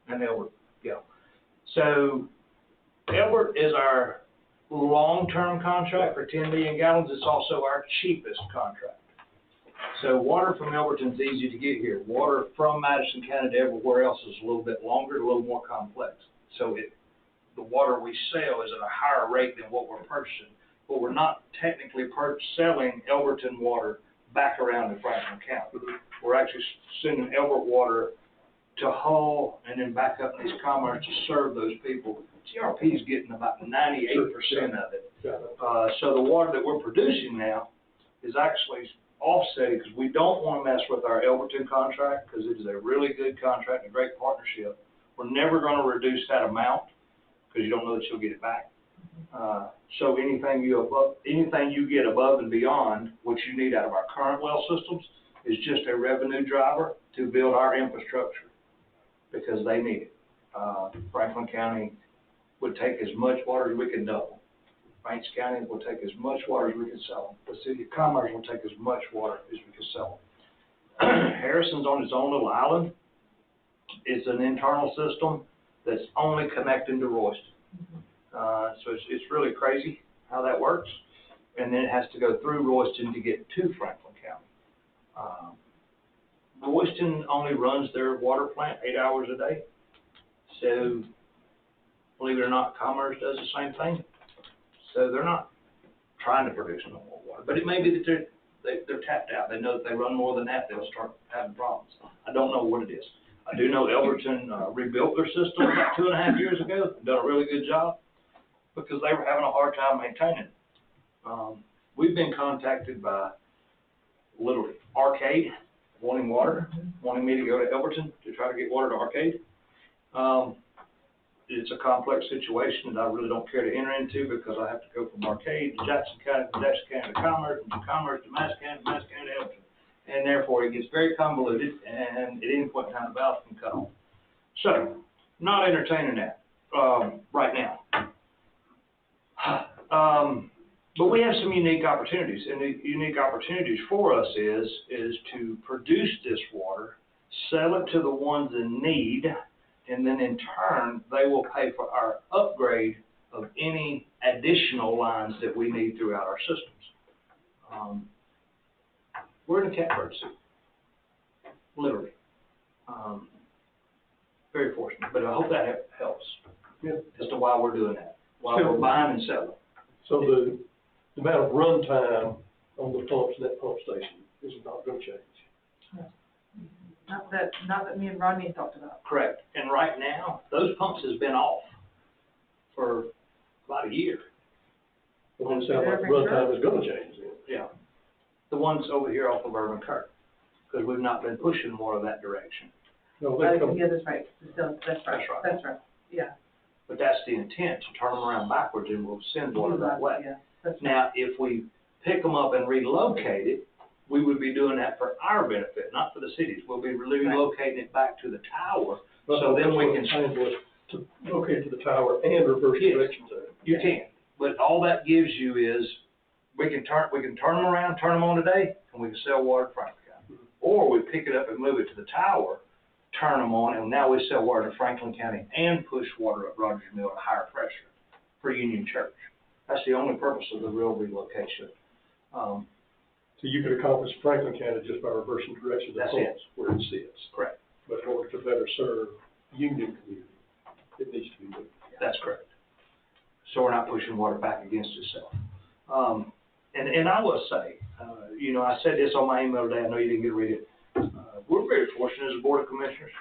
[SPEAKER 1] and Elbert, yeah. So Elbert is our long-term contract for 10 million gallons. It's also our cheapest contract. So water from Elberton's easy to get here. Water from Madison County to everywhere else is a little bit longer, a little more complex. So the water we sell is at a higher rate than what we're purchasing. But we're not technically selling Elberton water back around to Franklin County. We're actually sending Elbert water to haul and then back up these Commerce to serve those people. GRP is getting about 98% of it. So the water that we're producing now is actually offsetting because we don't want to mess with our Elberton contract because it is a really good contract and a great partnership. We're never going to reduce that amount because you don't know that you'll get it back. So anything you get above and beyond what you need out of our current well systems is just a revenue driver to build our infrastructure because they need it. Franklin County would take as much water as we can double. Banks County will take as much water as we can sell. The city of Commerce will take as much water as we can sell. Harrison's on its own little island. It's an internal system that's only connecting to Royston. So it's really crazy how that works. And then it has to go through Royston to get to Franklin County. Royston only runs their water plant 8 hours a day. So believe it or not, Commerce does the same thing. So they're not trying to produce no more water. But it may be that they're tapped out. They know if they run more than that, they'll start having problems. I don't know what it is. I do know Elberton, rebuilt their system about 2.5 years ago, done a really good job, because they were having a hard time maintaining it. We've been contacted by literally Arcade, wanting water, wanting me to go to Elberton to try to get water to Arcade. It's a complex situation that I really don't care to enter into, because I have to go from Arcade to Jackson County, from Jackson County to Commerce, and from Commerce to Madison County, Madison County to Elberton. And therefore, it gets very convoluted, and at any point in time, the valve can cut off. So, not entertaining that, right now. But we have some unique opportunities, and the unique opportunities for us is to produce this water, sell it to the ones in need, and then in turn, they will pay for our upgrade of any additional lines that we need throughout our systems. We're in a catbird seat, literally. Very fortunate, but I hope that helps as to why we're doing that, why we're buying and selling.
[SPEAKER 3] So the amount of runtime on the pumps, that pump station, is not gonna change.
[SPEAKER 6] Not that me and Rodney talked about.
[SPEAKER 1] Correct. And right now, those pumps has been off for about a year.
[SPEAKER 3] It doesn't sound like the runtime is gonna change then.
[SPEAKER 1] Yeah. The ones over here off of Urban Kirk, because we've not been pushing more of that direction.
[SPEAKER 3] No, they come,
[SPEAKER 6] Yeah, that's right. That's right. That's right. Yeah.
[SPEAKER 1] But that's the intent, to turn them around backwards and we'll send water that way.
[SPEAKER 6] Yeah, that's right.
[SPEAKER 1] Now, if we pick them up and relocate it, we would be doing that for our benefit, not for the cities. We'll be relocating it back to the tower, so then we can.
[SPEAKER 3] To locate to the tower and reverse direction to it.
[SPEAKER 1] You can, but all that gives you is, we can turn them around, turn them on today, and we can sell water to Franklin County. Or we pick it up and move it to the tower, turn them on, and now we sell water to Franklin County and push water up Rogers Mill at higher pressure for Union Church. That's the only purpose of the real relocation.
[SPEAKER 3] So you could accomplish Franklin County just by reversing direction of the pumps where it sits.
[SPEAKER 1] Correct.
[SPEAKER 3] But in order to better serve Union community, it needs to be moved.
[SPEAKER 1] That's correct. So we're not pushing water back against itself. And I will say, I said this on my email today, I know you didn't get to read it. We're very fortunate as a Board of Commissioners.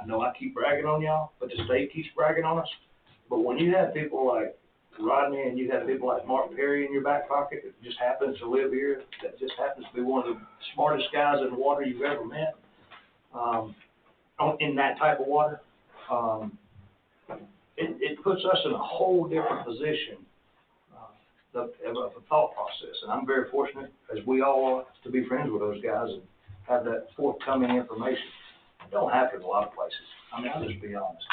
[SPEAKER 1] I know I keep bragging on y'all, but the state keeps bragging on us. But when you have people like Rodney and you have people like Mark Perry in your back pocket that just happens to live here, that just happens to be one of the smartest guys in the water you've ever met, in that type of water, it puts us in a whole different position of a thought process. And I'm very fortunate, as we all are, to be friends with those guys and have that forthcoming information. It don't happen in a lot of places. I mean, I'll just be honest.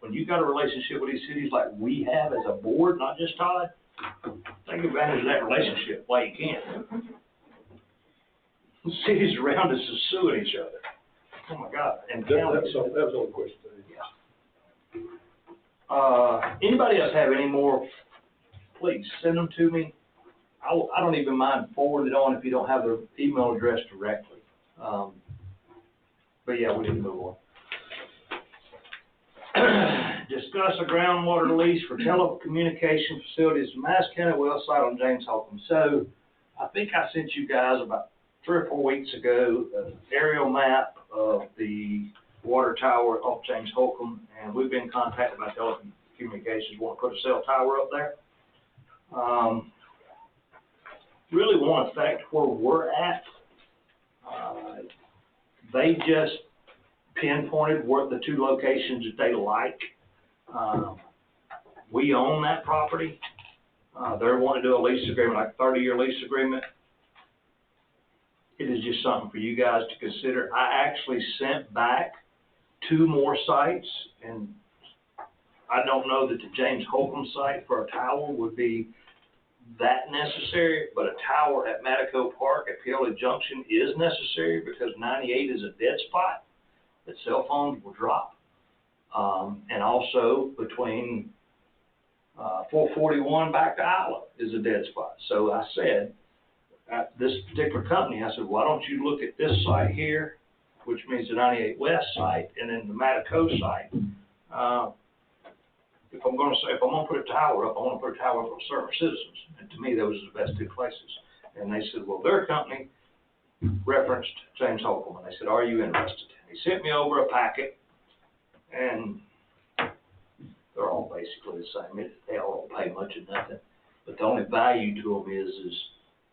[SPEAKER 1] When you got a relationship with these cities like we have as a board, not just Todd, take advantage of that relationship while you can. The cities around us are suing each other. Oh my God, and counties.
[SPEAKER 3] That was the only question.
[SPEAKER 1] Yeah. Anybody else have any more, please send them to me. I don't even mind forwarding it on if you don't have their email address directly. But yeah, we need to move on. Discuss a groundwater lease for telecommunication facilities in Madison County well site on James Holcomb. So I think I sent you guys about 3 or 4 weeks ago an aerial map of the water tower off James Holcomb, and we've been contacted by telecommunications, want to put a cell tower up there. Really want to affect where we're at. They just pinpointed what the 2 locations that they like. We own that property. They're wanting to do a lease agreement, like a 30-year lease agreement. It is just something for you guys to consider. I actually sent back 2 more sites, and I don't know that the James Holcomb site for a tower would be that necessary, but a tower at Matico Park at Pioli Junction is necessary because 98 is a dead spot that cell phones will drop. And also between 441 back to Isla is a dead spot. So I said, at this particular company, I said, why don't you look at this site here, which means the 98 West site, and then the Matico site. If I'm going to put a tower up, I want to put a tower up to serve our citizens. And to me, those are the best 2 places. And they said, well, their company referenced James Holcomb, and they said, are you interested? He sent me over a packet, and they're all basically the same. They all don't pay much of nothing, but the only value to them is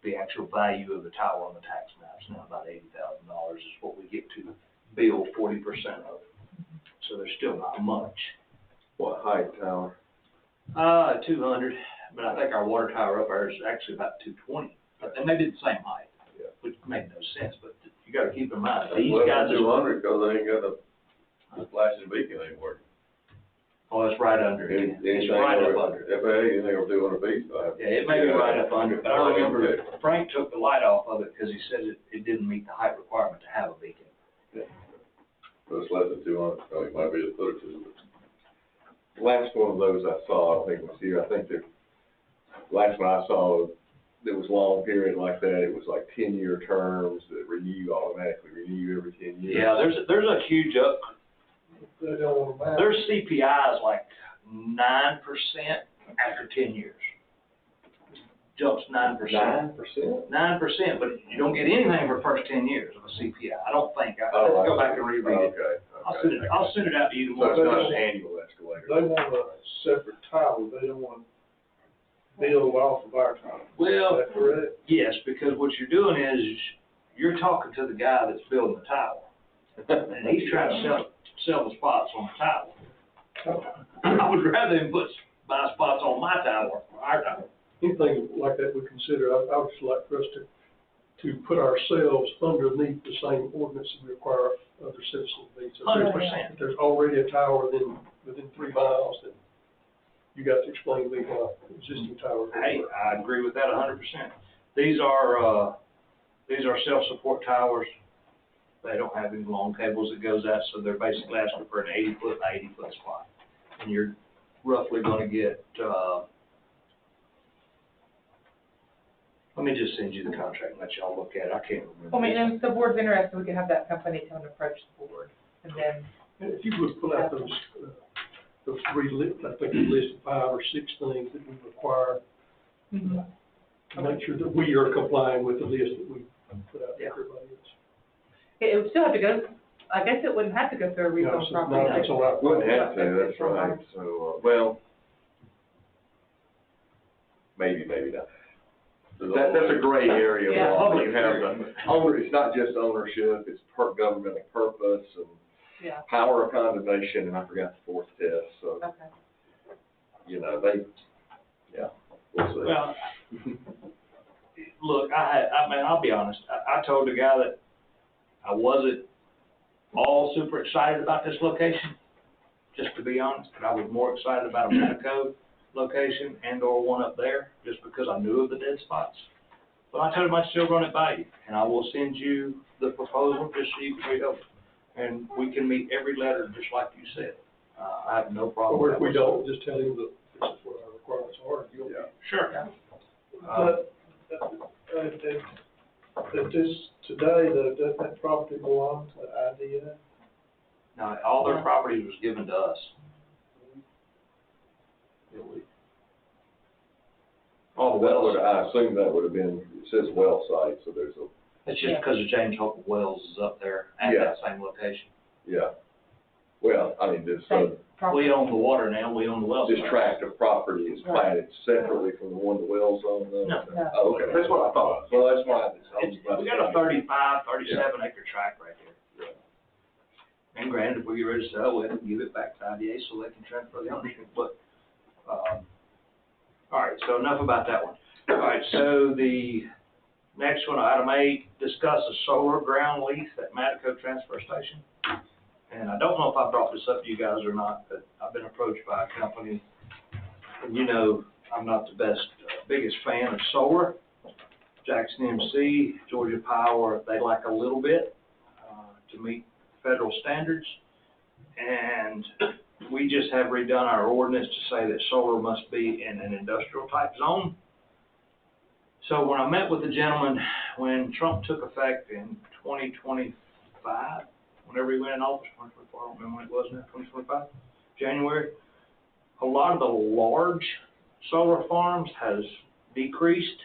[SPEAKER 1] the actual value of the tower on the tax maps. Now about $80,000 is what we get to bill 40% of. So there's still not much.
[SPEAKER 10] What height tower?
[SPEAKER 1] 200, but I think our water tower up there is actually about 220. And they did the same height, which made no sense, but you gotta keep in mind, these guys.
[SPEAKER 9] 200, cause they ain't got the flashing beacon ain't working.
[SPEAKER 1] Oh, it's right under it. It's right up under it.
[SPEAKER 9] FAA, you think it'll do 200 feet?
[SPEAKER 1] Yeah, it may be right up under it, but I remember Frank took the light off of it because he said it didn't meet the height requirement to have a beacon.
[SPEAKER 9] But it's less than 200, so it might be a foot or two.
[SPEAKER 10] Last one of those I saw, I don't think was here, I think the last one I saw, that was long period like that, it was like 10-year terms that automatically renew every 10 years.
[SPEAKER 1] Yeah, there's a huge
[SPEAKER 3] They don't want to match.
[SPEAKER 1] their CPI is like 9% after 10 years. Jumps 9%.
[SPEAKER 10] 9%?
[SPEAKER 1] 9%, but you don't get anything for the first 10 years of a CPI. I don't think. I'll go back and reread it.
[SPEAKER 10] Okay.
[SPEAKER 1] I'll send it out to you
[SPEAKER 10] So
[SPEAKER 1] tomorrow.
[SPEAKER 10] it's not an annual escalator?
[SPEAKER 3] They want a separate tower, they don't want to build off of our tower.
[SPEAKER 1] Well,
[SPEAKER 3] Is that correct?
[SPEAKER 1] yes, because what you're doing is you're talking to the guy that's building the tower. And he's trying to sell the spots on the tower. I would rather him buy spots on my tower, our tower.
[SPEAKER 3] Anything like that we consider, I would just like for us to put ourselves underneath the same ordinance that we require other citizens to be. So if
[SPEAKER 1] 100%.
[SPEAKER 3] If there's already a tower within 3 miles, then you got to explain to me why existing tower.
[SPEAKER 1] Hey, I agree with that 100%. These are self-support towers. They don't have any long cables that goes out, so they're basically asking for an 80-foot by 80-foot spot. And you're roughly gonna get, let me just send you the contract and let y'all look at it. I can't remember.
[SPEAKER 6] I mean, and if the board's interested, we can have that company come and approach the board, and then.
[SPEAKER 3] And if you would pull out those 3 I think you listed 5 or 6 things that we require to make sure that we are complying with the list that we put out to everybody else.
[SPEAKER 6] It would still have to go, I guess it wouldn't have to go through a rezone
[SPEAKER 3] No,
[SPEAKER 6] property.
[SPEAKER 3] it's all right.
[SPEAKER 10] Wouldn't have to, that's right, so, well, maybe not. That's a gray area.
[SPEAKER 6] Yeah.
[SPEAKER 10] Law. You have the owner, it's not just ownership, it's governmental purpose and
[SPEAKER 6] Yeah.
[SPEAKER 10] power of condemnation, and I forgot the 4th test, so,
[SPEAKER 6] Okay.
[SPEAKER 10] we'll see.
[SPEAKER 1] Well, look, I mean, I'll be honest. I told the guy that I wasn't all super excited about this location, just to be honest, but I was more excited about a Madison location and or one up there, just because I knew of the dead spots. But I told him I'd still run it by you, and I will send you the proposal just so you can read over. And we can meet every letter just like you said. I have no problem.
[SPEAKER 3] Or if we don't, just tell him that this is what our requirements are. You'll
[SPEAKER 1] Sure.
[SPEAKER 3] But, that this, today, that property belongs to IDA?
[SPEAKER 1] Now, all their property was given to us. All the
[SPEAKER 10] That
[SPEAKER 1] wells.
[SPEAKER 10] would, I assume that would have been, it says well site, so there's a,
[SPEAKER 1] It's just because of James Holcomb Wells is up there at
[SPEAKER 10] Yeah.
[SPEAKER 1] that same location.
[SPEAKER 10] yeah. Well, I mean, this,
[SPEAKER 1] We own the water now, we own the wells.
[SPEAKER 10] this tract of property is platted separately from the one the wells on, though?
[SPEAKER 1] No.
[SPEAKER 10] Oh, okay, that's what I thought. Well, that's why.
[SPEAKER 1] We got a 37 acre tract right there. And granted, if we get ready to sell, we have to give it back to IDA so they can transfer the ownership, but, all right, so enough about that one. All right, so the next one, item 8, discuss a solar ground lease at Madison Transfer Station. And I don't know if I brought this up to you guys or not, but I've been approached by a company, and you know, I'm not the biggest fan of solar. Jackson MC, Georgia Power, they like a little bit, to meet federal standards. And we just have redone our ordinance to say that solar must be in an industrial type zone. So when I met with the gentleman, when Trump took effect in 2025, whenever he went in office, 2024, I don't remember when it was now, 2025, January, a lot of the large solar farms has decreased,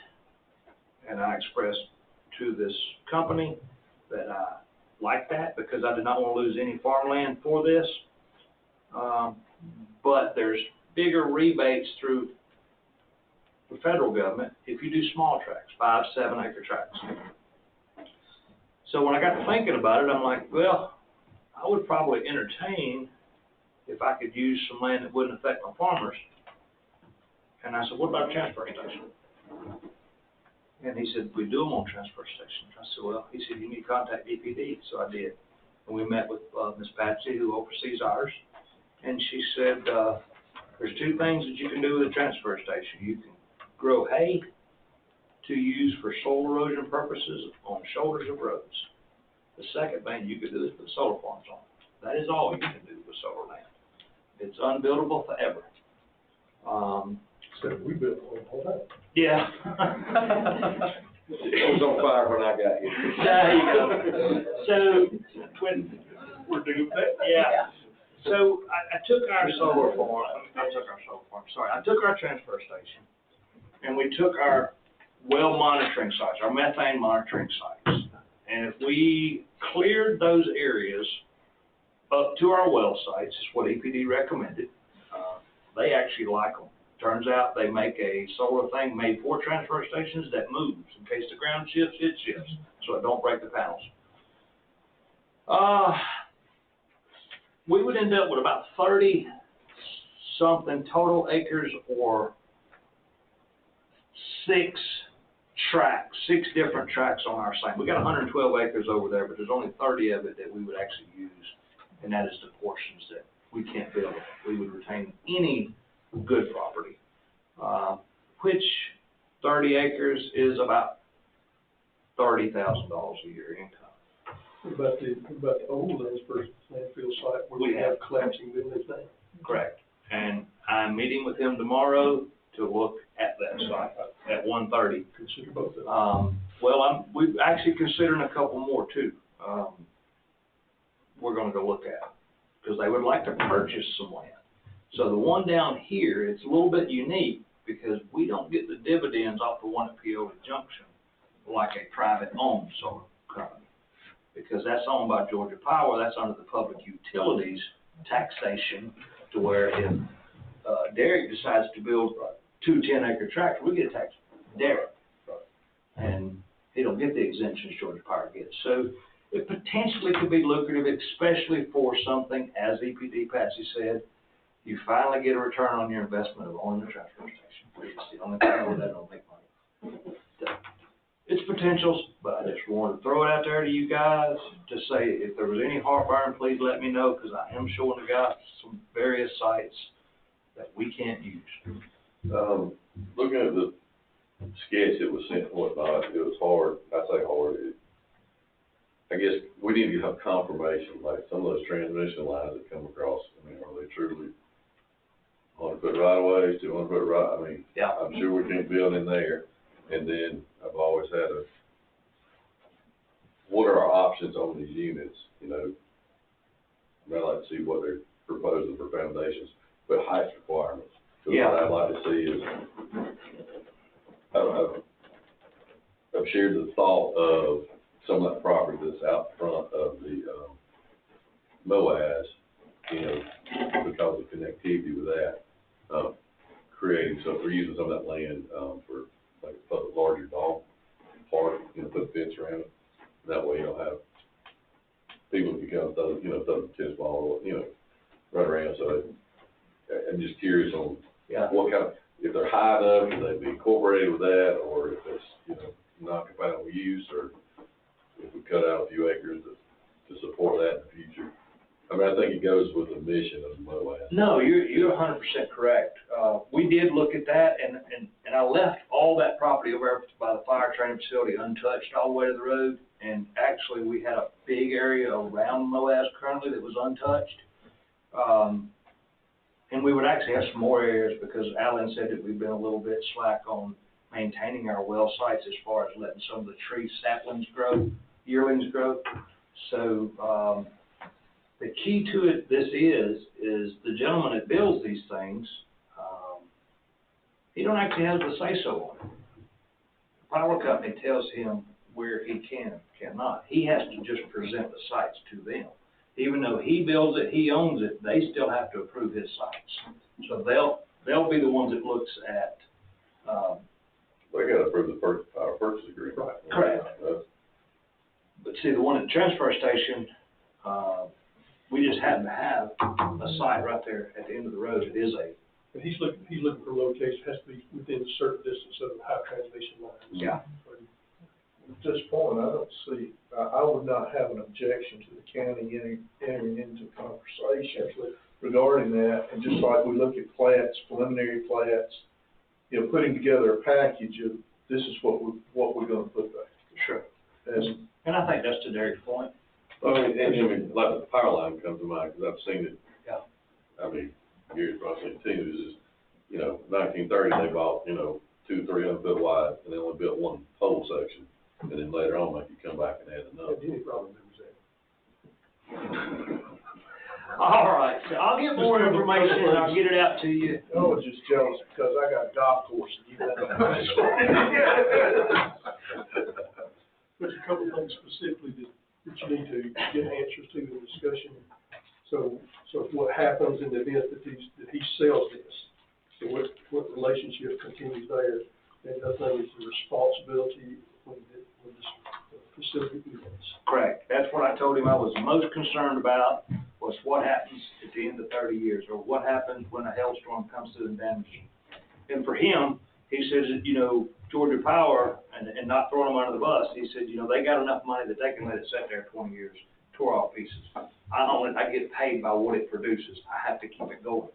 [SPEAKER 1] and I expressed to this company that I like that because I did not want to lose any farmland for this. But there's bigger rebates through the federal government if you do small tracts, 5-7 acre tracts. So when I got to thinking about it, I'm like, well, I would probably entertain if I could use some land that wouldn't affect my farmers. And I said, what about a transfer station? And he said, we do them on transfer stations. I said, well, he said, you need to contact EPD. So I did. And we met with Ms. Patsy, who oversees ours. And she said, there's two things that you can do with a transfer station. You can grow hay to use for soil erosion purposes on shoulders of roads. The second thing you could do is put solar farms on. That is all you can do with solar land. It's unbuildable forever.
[SPEAKER 12] So we built all that.
[SPEAKER 1] Yeah.
[SPEAKER 10] It was on fire when I got here.
[SPEAKER 1] There you go. So, when we're doing that, yeah. So, I took our solar farm, I took our transfer station, and we took our well monitoring sites, our methane monitoring sites. And if we cleared those areas up to our well sites, is what EPD recommended, they actually like them. Turns out they make a solar thing made for transfer stations that moves. In case the ground shifts, it shifts, so it don't break the panels. We would end up with about 30-something total acres or 6 different tracks on our site. We got 112 acres over there, but there's only 30 of it that we would actually use, and that is the portions that we can't build. We would retain any good property, which 30 acres is about $30,000 a year income.
[SPEAKER 3] About the old landfill site where we have collapsing buildings now.
[SPEAKER 1] Correct. And I'm meeting with him tomorrow to look at that site at 1:30.
[SPEAKER 3] Consider both of them.
[SPEAKER 1] Well, we're actually considering a couple more too. We're gonna go look at, because they would like to purchase some land. So the one down here, it's a little bit unique because we don't get the dividends off the one at Peoria Junction like a private owned solar company. Because that's owned by Georgia Power, that's under the public utilities taxation, to where if Derek decides to build 2 10-acre tracts, we get taxed Derek. And he don't get the exemptions Georgia Power gets. So it potentially could be lucrative, especially for something, as EPD Patsy said, you finally get a return on your investment of owning the transfer station. It's the only thing where they don't make money. It's potentials, but I just wanted to throw it out there to you guys to say if there was any heartburn, please let me know, because I am showing the guys some various sites that we can't use.
[SPEAKER 9] Looking at the sketch that was sent and whatnot, it was hard. I say hard. I guess we need to have confirmation, like some of those transmission lines that come across. I mean, are they truly 100-foot right of ways, 200-foot right? I mean,
[SPEAKER 1] yeah.
[SPEAKER 9] I'm sure we can't build in there. And then I've always had what are our options on these units? You know, I'd like to see what they're proposing for foundations, but height requirements. So
[SPEAKER 1] Yeah.
[SPEAKER 9] what I'd like to see is, I've shared the thought of some of that property that's out front of the MOAS, you know, because of connectivity with that, creating, so if we're using some of that land for like a larger dog park, you know, put a fence around it. That way you'll have people who come throw the tennis ball, you know, run around. So I'm just curious on what kind of, if they're high enough, can they be incorporated with that, or if it's, you know, non-compatible use, or if we cut out a few acres to support that in the future. I mean, I think it goes with the mission of the MOAS.
[SPEAKER 1] No, you're 100% correct. We did look at that, and I left all that property over by the fire training facility untouched all the way to the road. And actually, we had a big area around MOAS currently that was untouched. And we would actually have some more areas, because Alan said that we've been a little bit slack on maintaining our well sites as far as letting some of the tree saplings grow, yearlings grow. So, the key to it, this is the gentleman that builds these things, he don't actually have the say-so on it. The power company tells him where he cannot. He has to just present the sites to them. Even though he builds it, he owns it, they still have to approve his sites. So they'll be the ones that looks at,
[SPEAKER 9] They gotta approve the purchase agreement.
[SPEAKER 3] Right.
[SPEAKER 1] Correct. But see, the one at the transfer station, we just happen to have a site right there at the end of the road. It is a,
[SPEAKER 3] But he's looking for location, has to be within a certain distance of high transmission lines.
[SPEAKER 1] yeah.
[SPEAKER 12] At this point, I don't see, I would not have an objection to the county entering into conversations regarding that, and just like we look at plats, preliminary plats, you know, putting together a package of, this is what we're gonna put there.
[SPEAKER 1] Sure.
[SPEAKER 12] As,
[SPEAKER 1] And I think that's to Derek's point.
[SPEAKER 9] I mean, like the power line comes to mind, because I've seen it.
[SPEAKER 1] Yeah.
[SPEAKER 9] I mean, years, I've seen too, is, you know, 1930, they bought, you know, 200-300 foot wide, and they only built one pole section. And then later on, make you come back and add another.
[SPEAKER 3] Jenny probably remembers that.
[SPEAKER 1] All right, so I'll get more information and I'll get it out to you.
[SPEAKER 12] I was just jealous because I got a golf course and you got.
[SPEAKER 3] There's a couple of things specifically that you need to get answers to in the discussion. So what happens in the event that he sells this? So what relationship continues there? And the other thing is the responsibility when the facility ends.
[SPEAKER 1] Correct. That's what I told him I was most concerned about, was what happens at the end of 30 years, or what happens when a hailstorm comes through and damages them. And for him, he says that, you know, Georgia Power, and not throwing them under the bus, he said, you know, they got enough money that they can let it sit there 20 years, tore off pieces. I get paid by what it produces. I have to keep it going.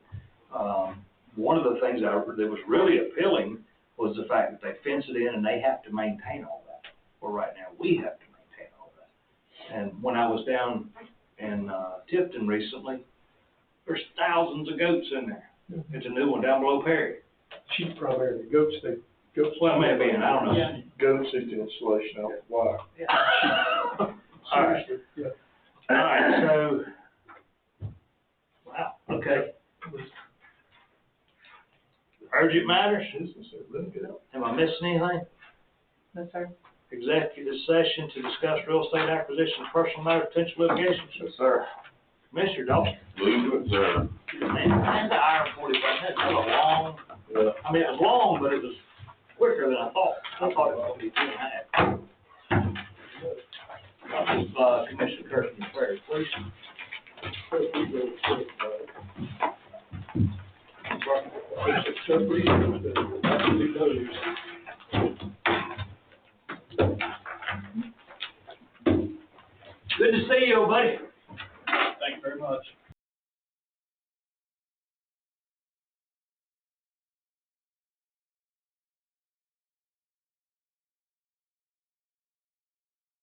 [SPEAKER 1] One of the things that was really appealing was the fact that they fence it in and they have to maintain all that. Well, right now, we have to maintain all that. And when I was down in Tipton recently, there's thousands of goats in there. It's a new one down below Perry.
[SPEAKER 3] Sheep primarily, goats.
[SPEAKER 1] Well, it may have been, I don't know.
[SPEAKER 3] Yeah.
[SPEAKER 12] Goats is the insulation out the wire.
[SPEAKER 1] All right.
[SPEAKER 3] Yeah.
[SPEAKER 1] All right, so, wow, okay. Urgent matters? Am I missing anything?
[SPEAKER 6] No, sir.
[SPEAKER 1] Executive session to discuss real estate acquisition, personal matter, potential litigation.
[SPEAKER 9] Yes, sir.
[SPEAKER 1] Commissioner Dawson.
[SPEAKER 9] Move to adjourn.
[SPEAKER 1] Man, that's the hour 45 minutes. That was long. I mean, it was long, but it was quicker than I thought. I thought it was going to be 2.5. Commissioner Kirsten, prayer, please. Good to see you, buddy.
[SPEAKER 3] Thank you very much.